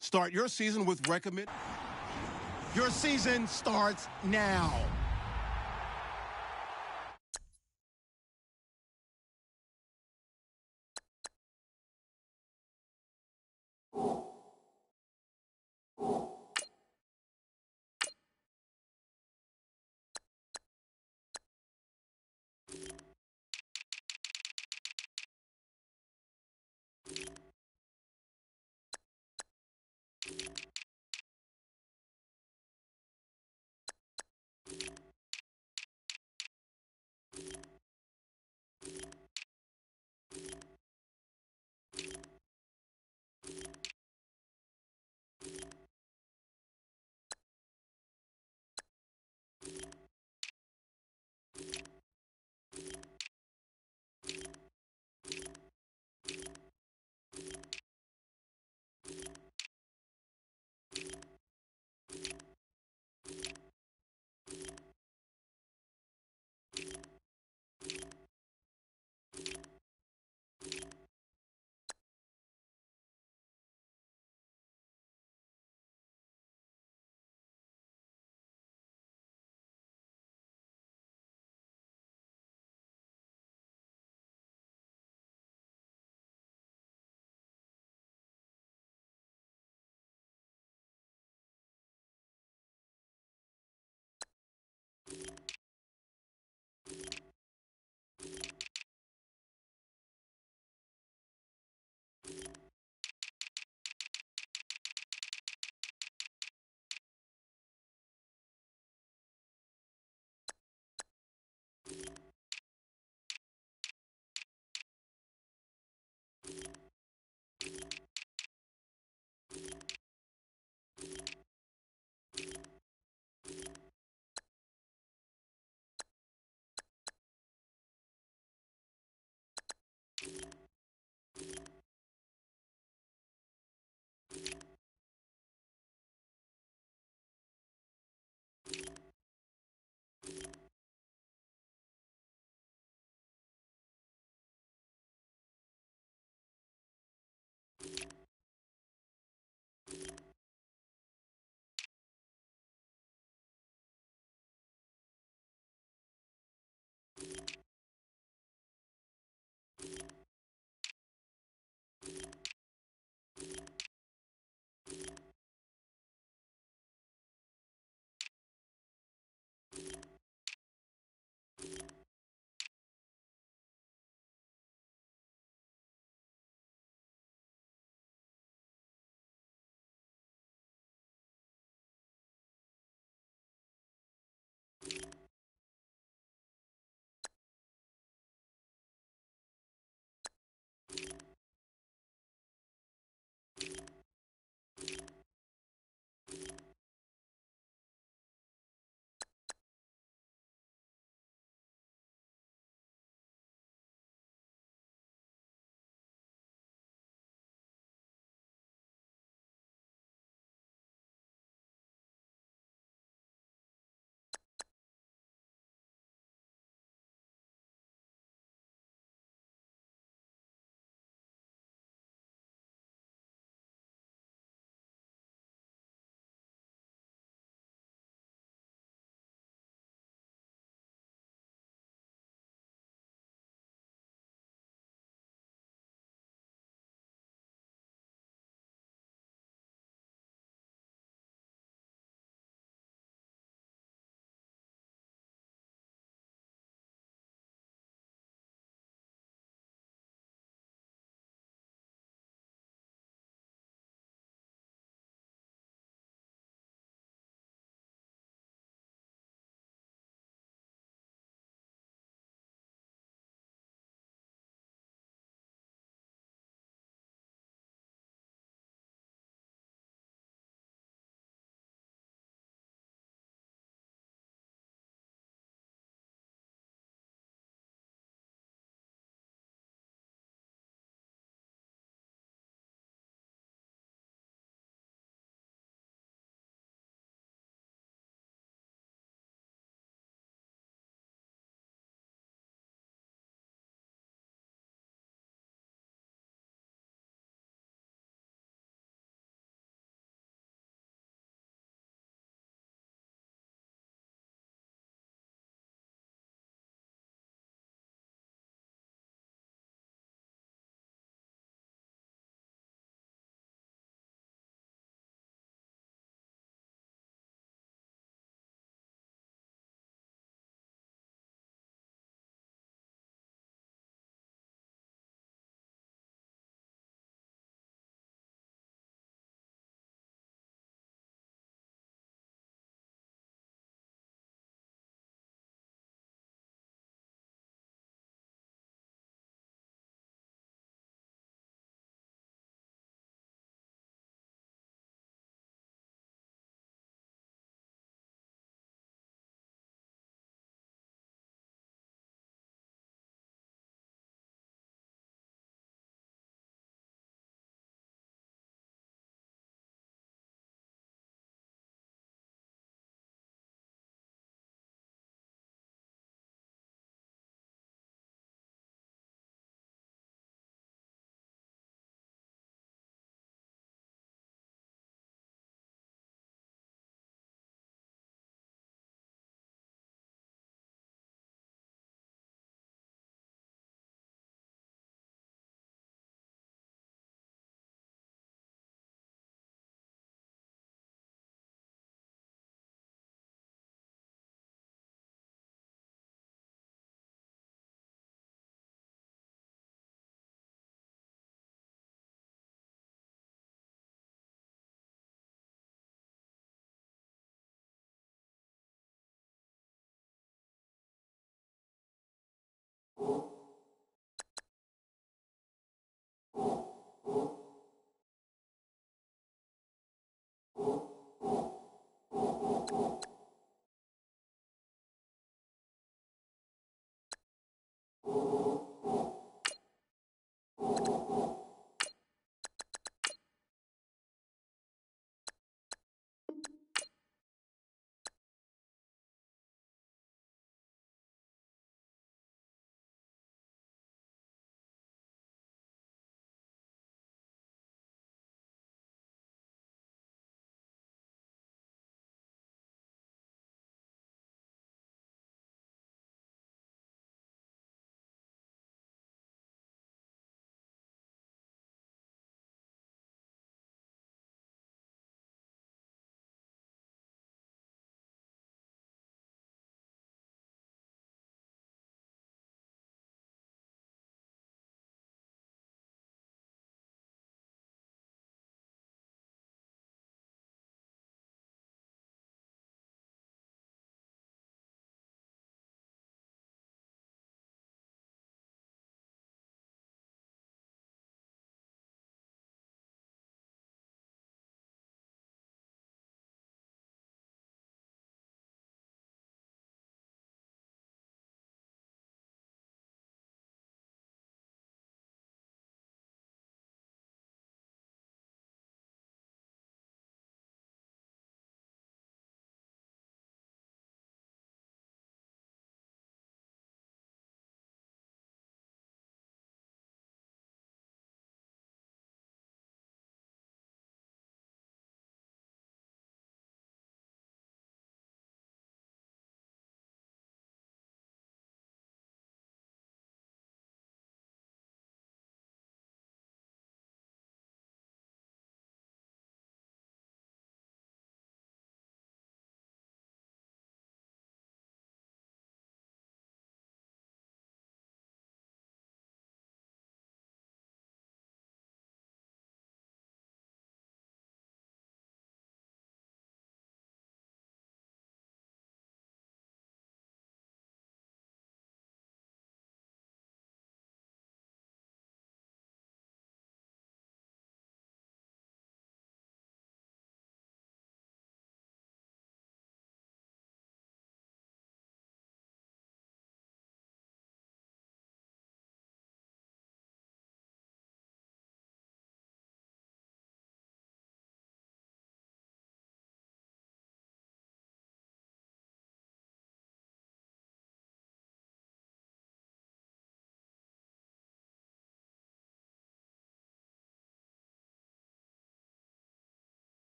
Start your season with recommend. Your season starts now.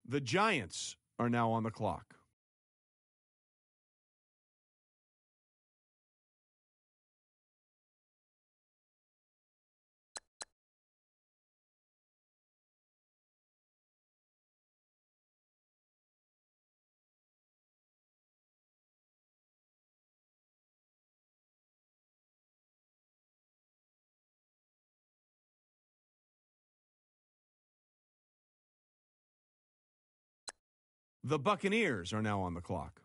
The Giants are now on the clock. The Buccaneers are now on the clock.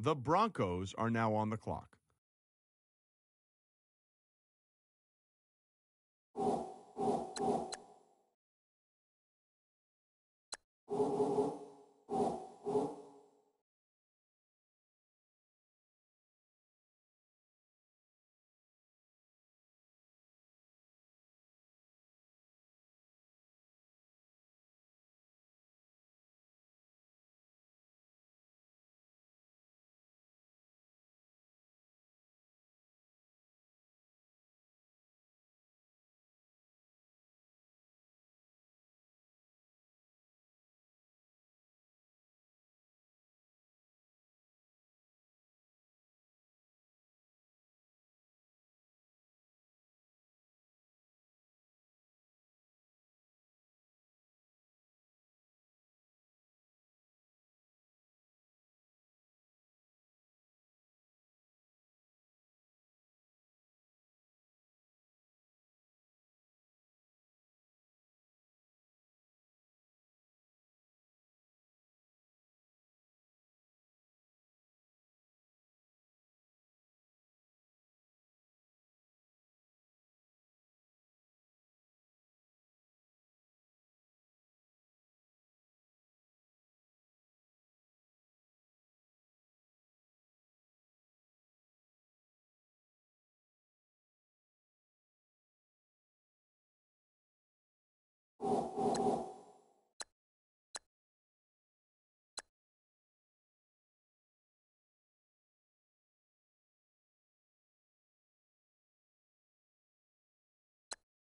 The Broncos are now on the clock.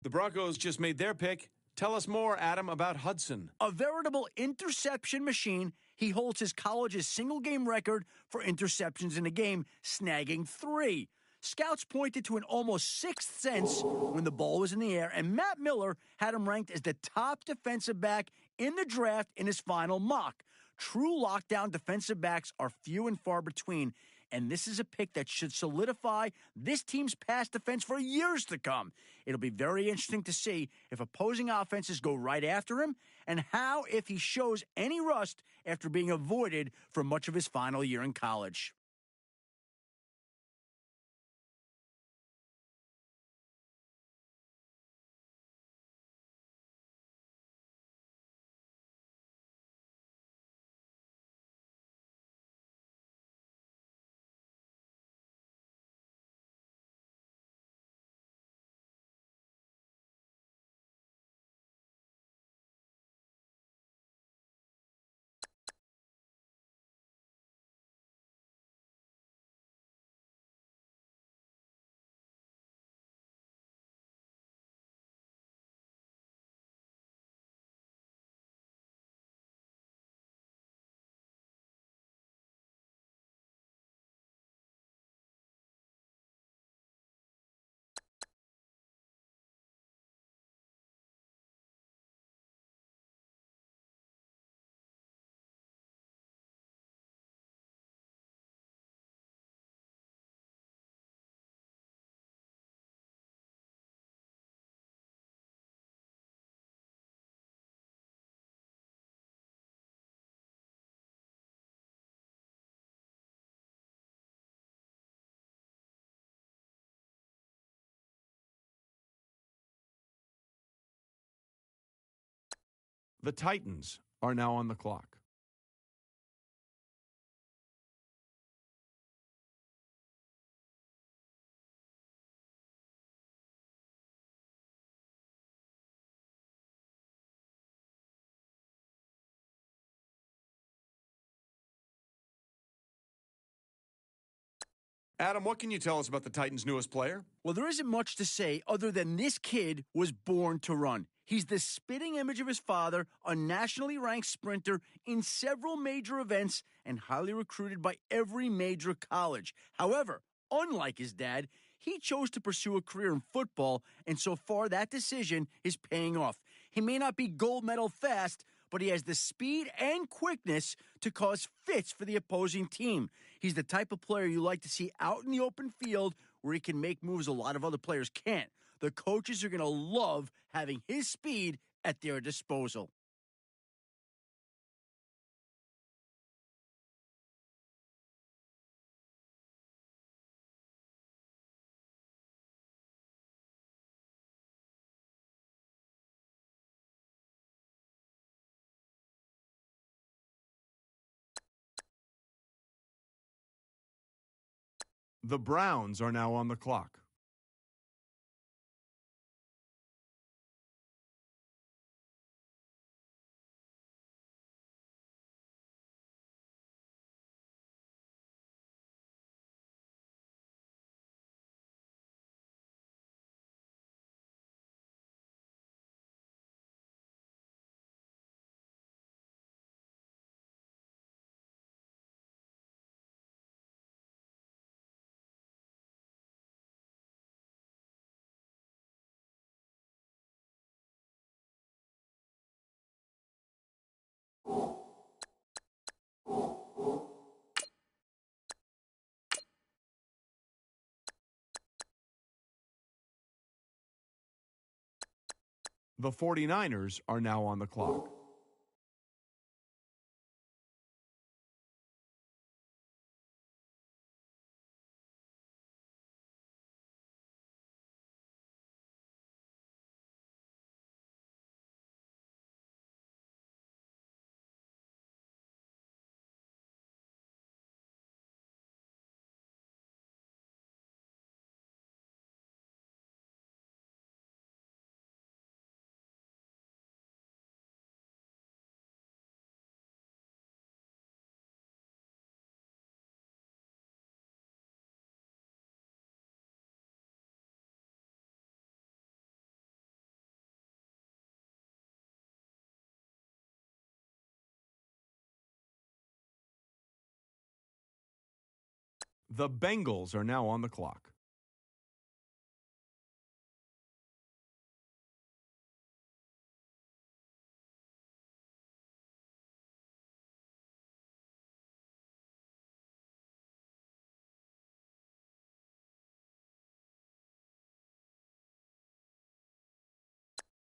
The Broncos just made their pick. Tell us more, Adam, about Hudson. A veritable interception machine, He holds his college's single-game record for interceptions in a game, snagging 3. Scouts pointed to an almost sixth sense when the ball was in the air, and Matt Miller had him ranked as the top defensive back in the draft in his final mock. True lockdown defensive backs are few and far between, and this is a pick that should solidify this team's pass defense for years to come. It'll be very interesting to see if opposing offenses go right after him, and how if he shows any rust after being avoided for much of his final year in college. The Titans are now on the clock. Adam, what can you tell us about the Titans' newest player? Well, there isn't much to say other than this kid was born to run. He's the spitting image of his father, a nationally ranked sprinter in several major events and highly recruited by every major college. However, unlike his dad, he chose to pursue a career in football, and so far that decision is paying off. He may not be gold medal fast, but he has the speed and quickness to cause fits for the opposing team. He's the type of player you like to see out in the open field where he can make moves a lot of other players can't. The coaches are going to love having his speed at their disposal. The Browns are now on the clock. The 49ers are now on the clock. The Bengals are now on the clock.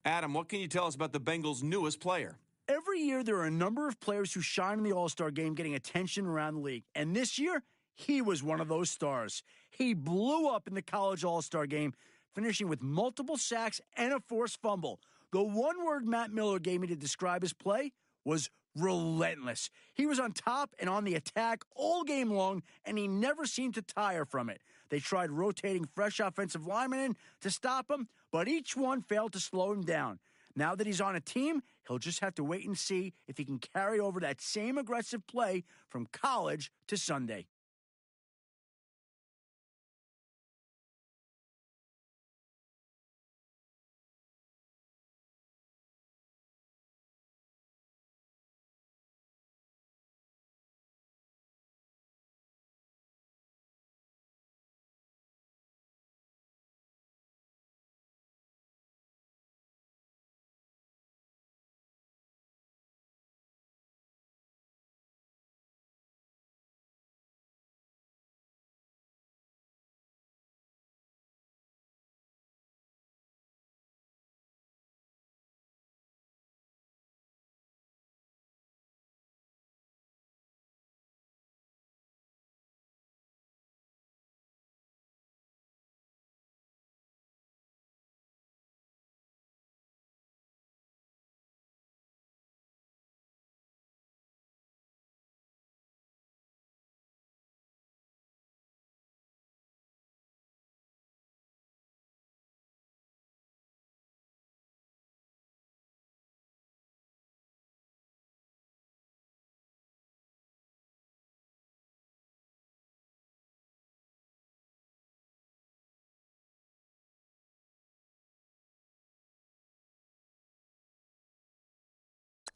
Adam, what can you tell us about the Bengals' newest player? Every year, there are a number of players who shine in the All-Star game getting attention around the league. And this year, he was one of those stars. He blew up in the college All-Star game, finishing with multiple sacks and a forced fumble. The one word Matt Miller gave me to describe his play was relentless. He was on top and on the attack all game long, and he never seemed to tire from it. They tried rotating fresh offensive linemen in to stop him, but each one failed to slow him down. Now that he's on a team, he'll just have to wait and see if he can carry over that same aggressive play from college to Sunday.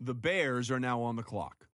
The Bears are now on the clock.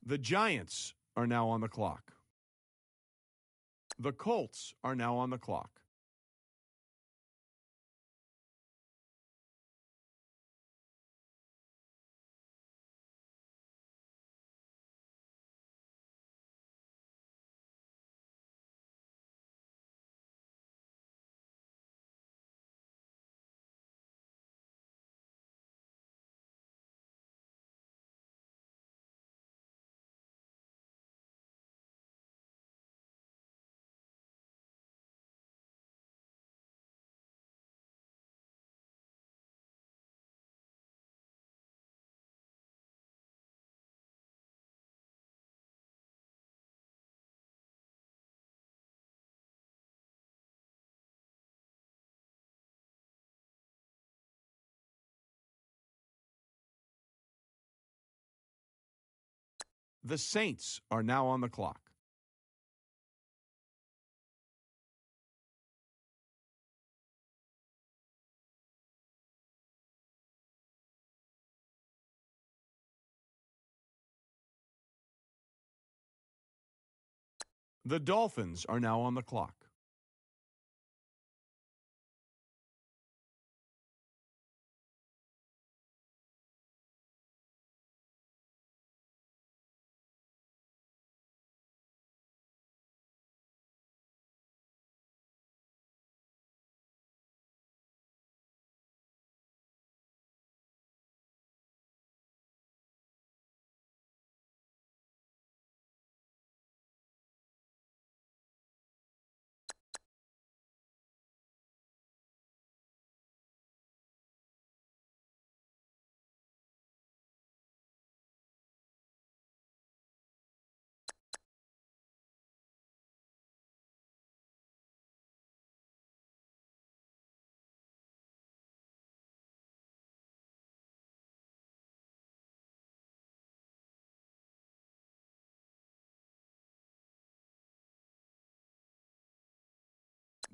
The Giants are now on the clock. The Colts are now on the clock. The Saints are now on the clock. The Dolphins are now on the clock.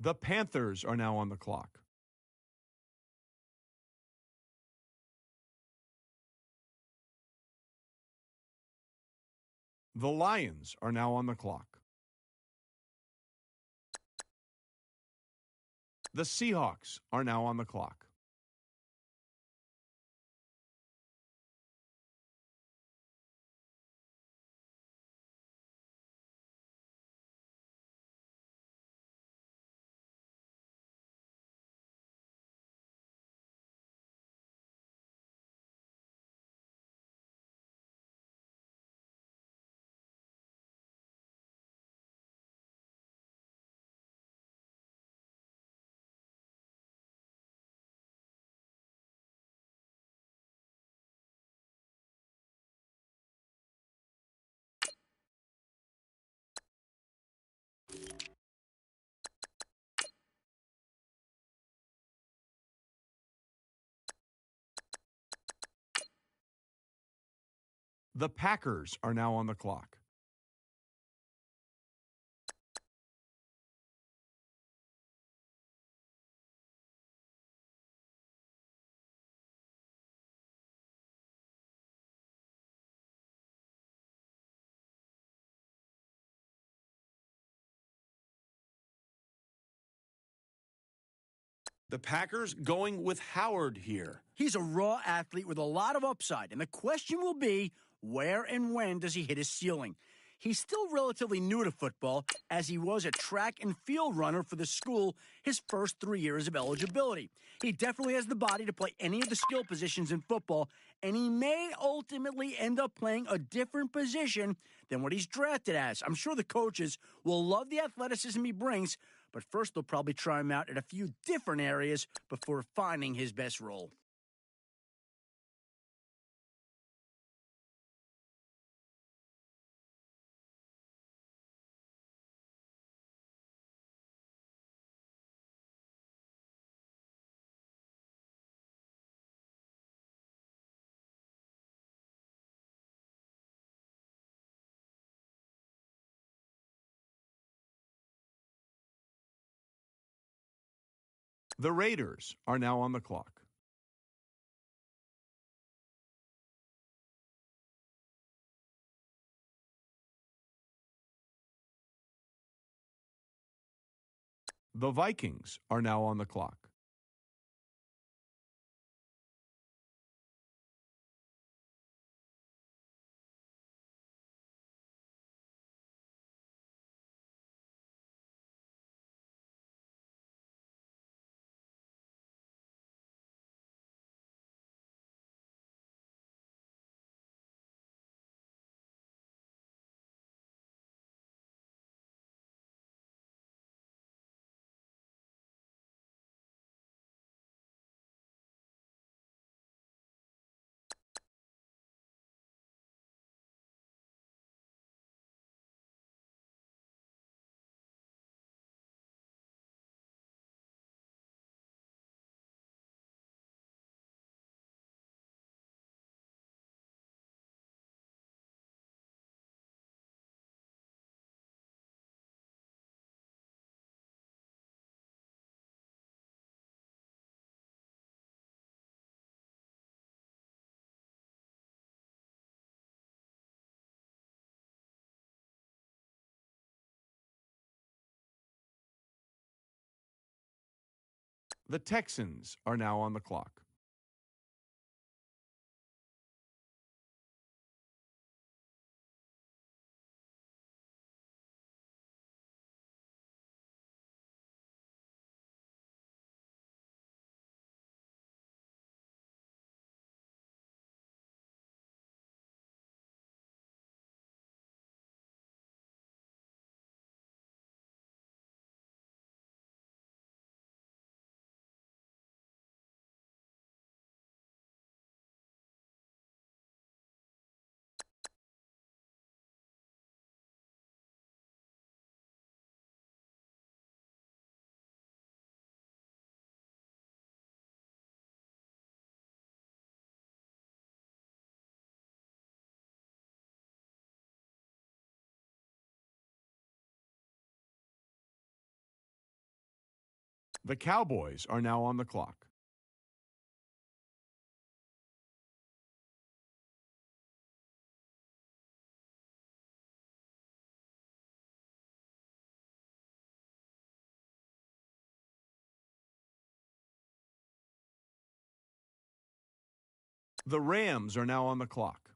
The Panthers are now on the clock. The Lions are now on the clock. The Seahawks are now on the clock. The Packers are now on the clock. The Packers going with Howard here. He's a raw athlete with a lot of upside, and the question will be, where and when does he hit his ceiling? He's still relatively new to football, as he was a track and field runner for the school his first 3 years of eligibility. He definitely has the body to play any of the skill positions in football, and he may ultimately end up playing a different position than what he's drafted as. I'm sure the coaches will love the athleticism he brings, but first they'll probably try him out at a few different areas before finding his best role. The Raiders are now on the clock. The Vikings are now on the clock. The Texans are now on the clock. The Cowboys are now on the clock. The Rams are now on the clock.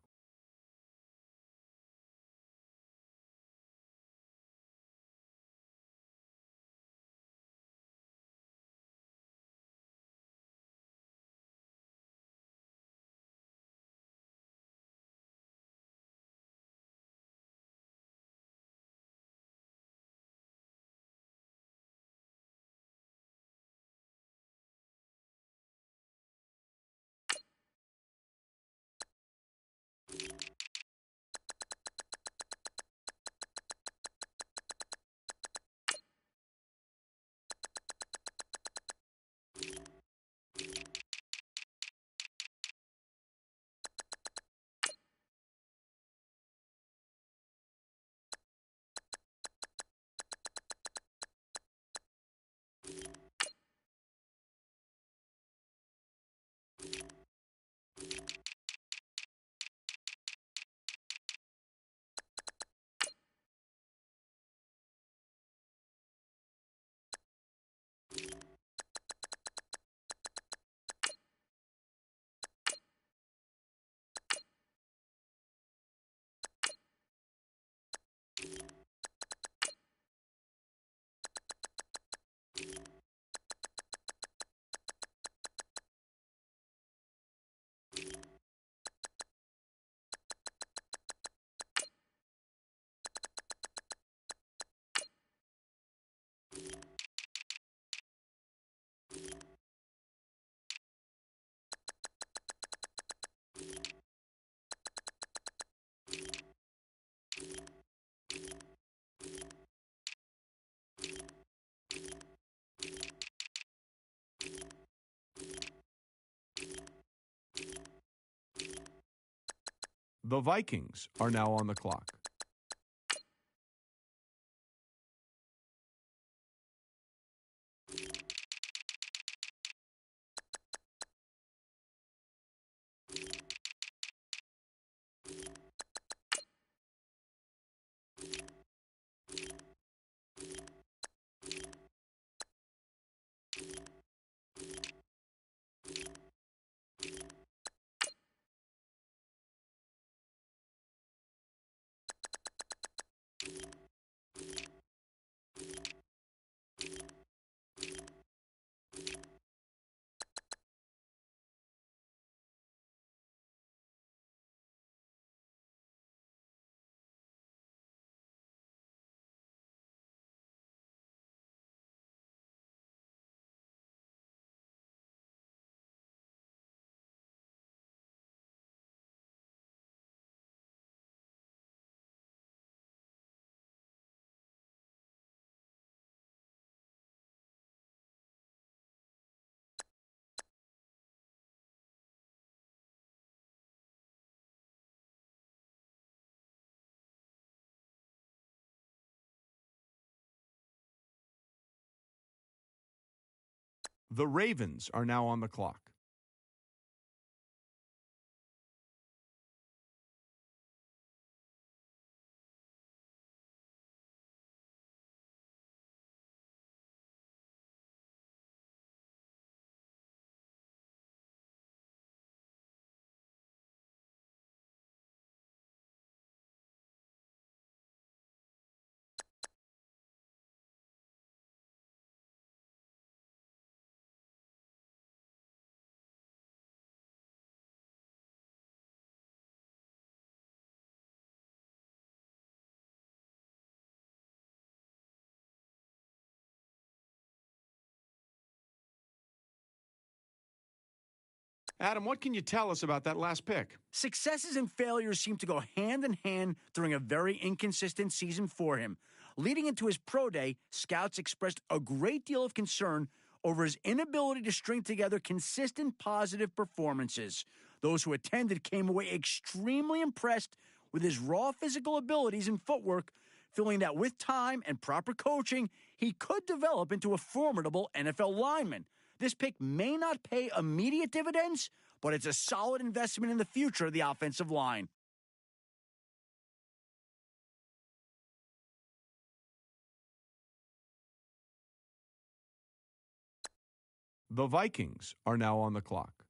The Vikings are now on the clock. The Ravens are now on the clock. Adam, what can you tell us about that last pick? Successes and failures seem to go hand in hand during a very inconsistent season for him. Leading into his pro day, scouts expressed a great deal of concern over his inability to string together consistent positive performances. Those who attended came away extremely impressed with his raw physical abilities and footwork, feeling that with time and proper coaching, he could develop into a formidable NFL lineman. This pick may not pay immediate dividends, but it's a solid investment in the future of the offensive line. The Vikings are now on the clock.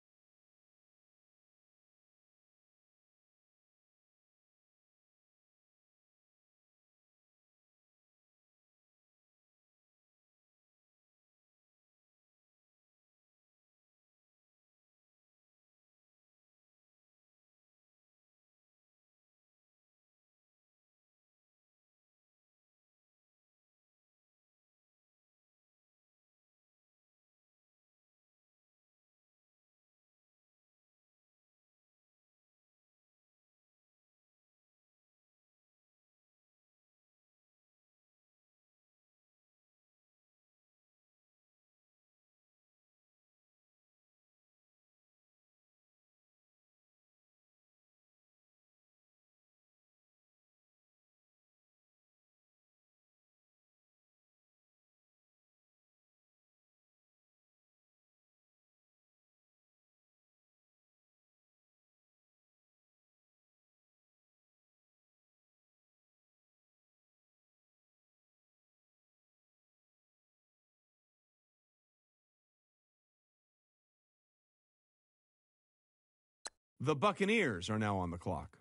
The Buccaneers are now on the clock.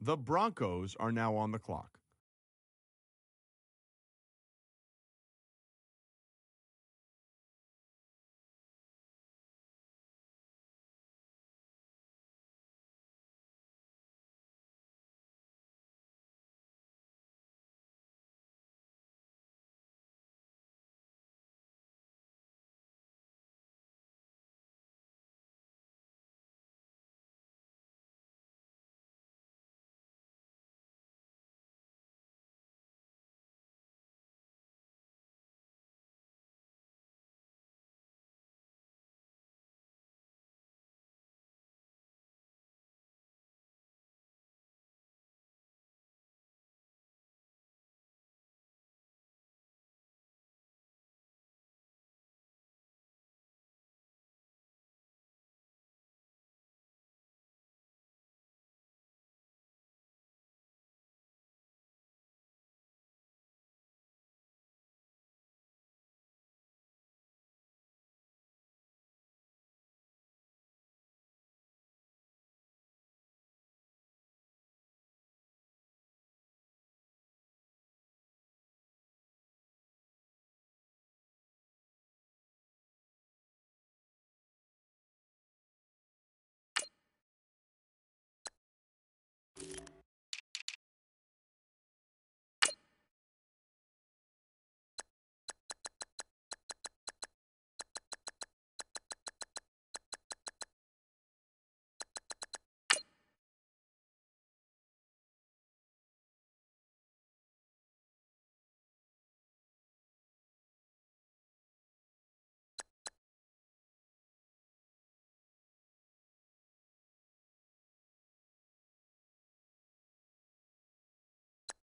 The Broncos are now on the clock.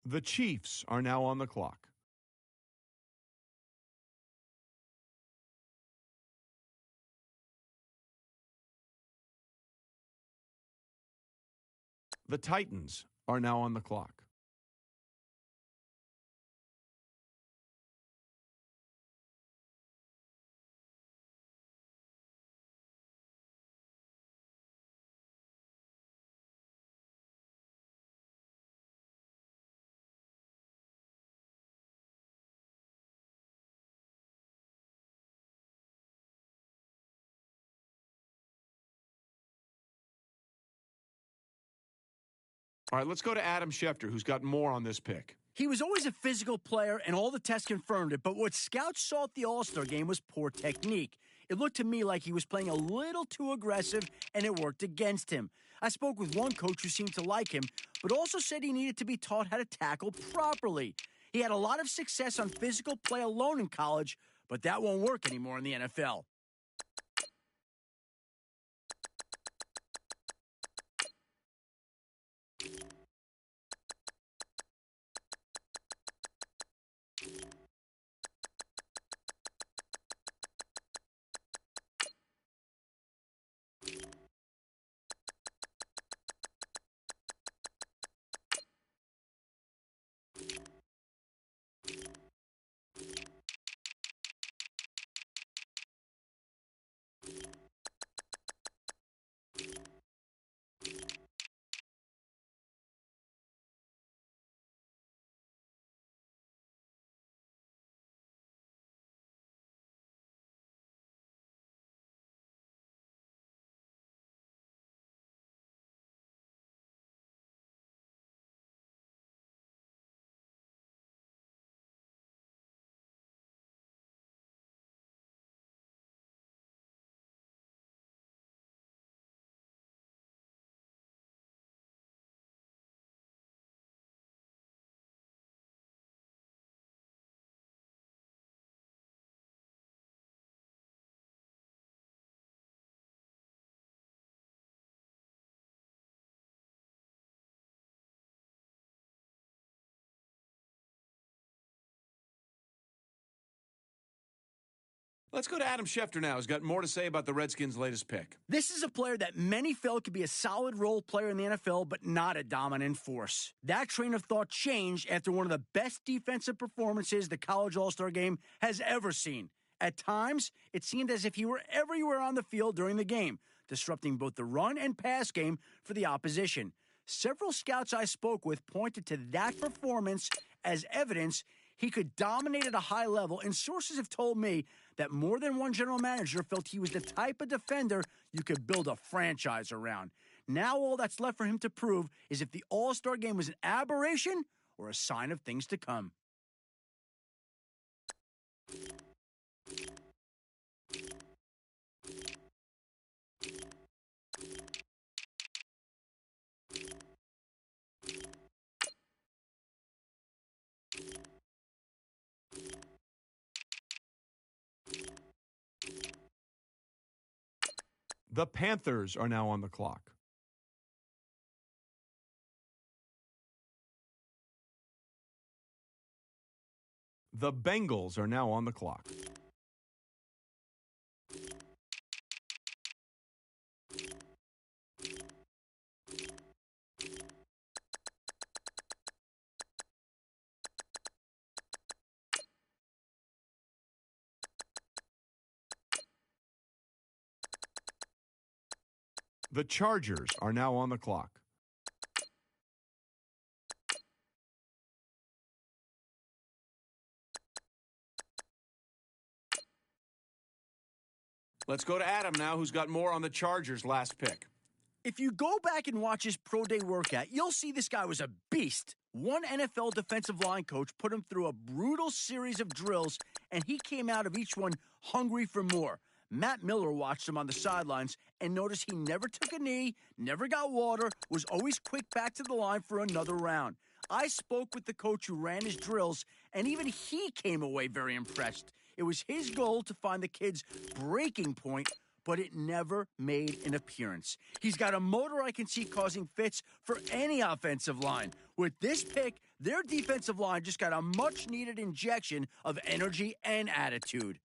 The Chiefs are now on the clock. The Titans are now on the clock. All right, let's go to Adam Schefter, who's got more on this pick. He was always a physical player, and all the tests confirmed it, but what scouts saw at the All-Star game was poor technique. It looked to me like he was playing a little too aggressive, and it worked against him. I spoke with one coach who seemed to like him, but also said he needed to be taught how to tackle properly. He had a lot of success on physical play alone in college, but that won't work anymore in the NFL. Let's go to Adam Schefter now, who's got more to say about the Redskins' latest pick. This is a player that many felt could be a solid role player in the NFL, but not a dominant force. That train of thought changed after one of the best defensive performances the college All-Star game has ever seen. At times, it seemed as if he were everywhere on the field during the game, disrupting both the run and pass game for the opposition. Several scouts I spoke with pointed to that performance as evidence he could dominate at a high level, and sources have told me that more than one general manager felt he was the type of defender you could build a franchise around. Now all that's left for him to prove is if the All-Star game was an aberration or a sign of things to come. The Panthers are now on the clock. The Bengals are now on the clock. The Chargers are now on the clock. Let's go to Adam now, who's got more on the Chargers' last pick. If you go back and watch his pro day workout, you'll see this guy was a beast. One NFL defensive line coach put him through a brutal series of drills, and he came out of each one hungry for more. Matt Miller watched him on the sidelines and noticed he never took a knee, never got water, was always quick back to the line for another round. I spoke with the coach who ran his drills, and even he came away very impressed. It was his goal to find the kid's breaking point, but it never made an appearance. He's got a motor I can see causing fits for any offensive line. With this pick, their defensive line just got a much-needed injection of energy and attitude.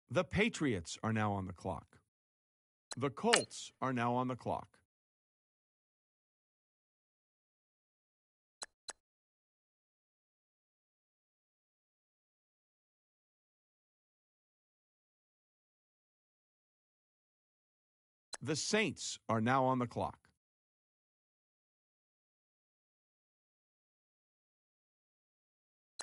The Patriots are now on the clock. The Colts are now on the clock. The Saints are now on the clock.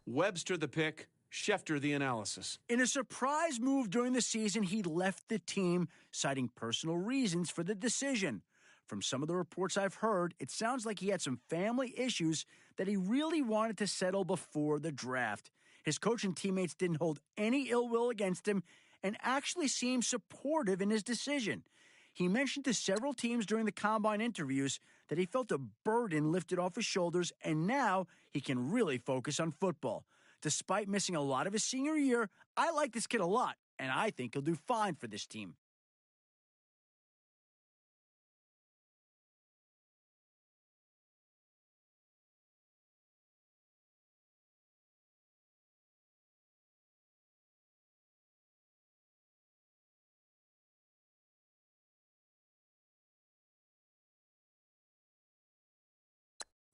Webster the pick, Schefter the analysis. In a surprise move during the season, he left the team, citing personal reasons for the decision. From some of the reports I've heard, it sounds like he had some family issues that he really wanted to settle before the draft. His coach and teammates didn't hold any ill will against him and actually seemed supportive in his decision. He mentioned to several teams during the combine interviews that he felt a burden lifted off his shoulders, and now he can really focus on football. Despite missing a lot of his senior year, I like this kid a lot, and I think he'll do fine for this team.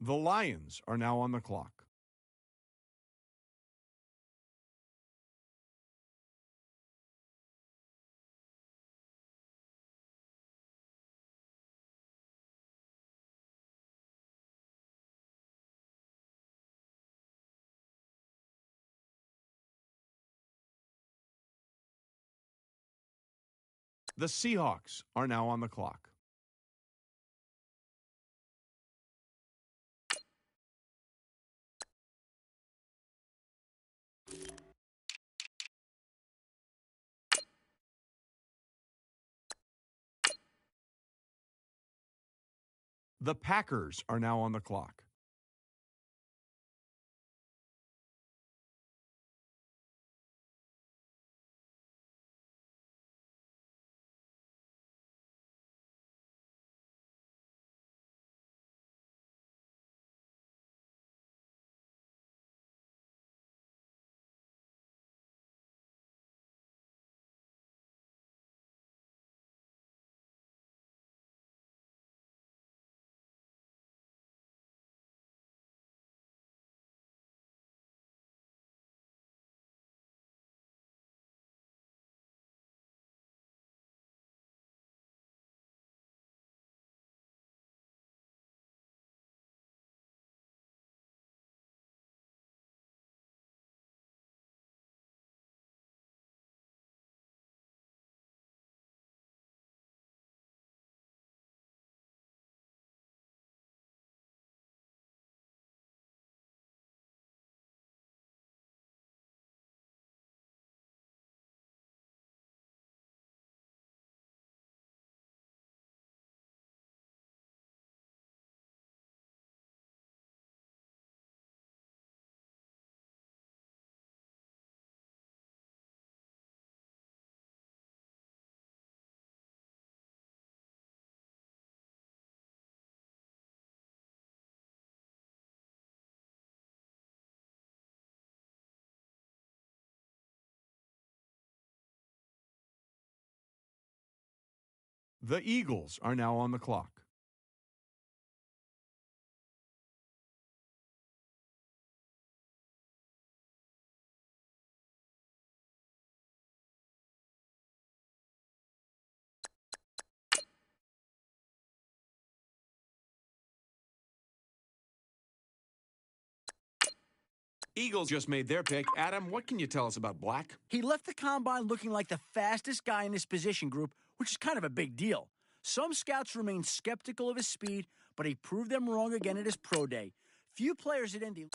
The Lions are now on the clock. The Seahawks are now on the clock. The Packers are now on the clock. The Eagles are now on the clock. Eagles just made their pick. Adam, what can you tell us about Black? He left the combine looking like the fastest guy in his position group, which is kind of a big deal. Some scouts remain skeptical of his speed, but he proved them wrong again at his pro day. Few players at Indy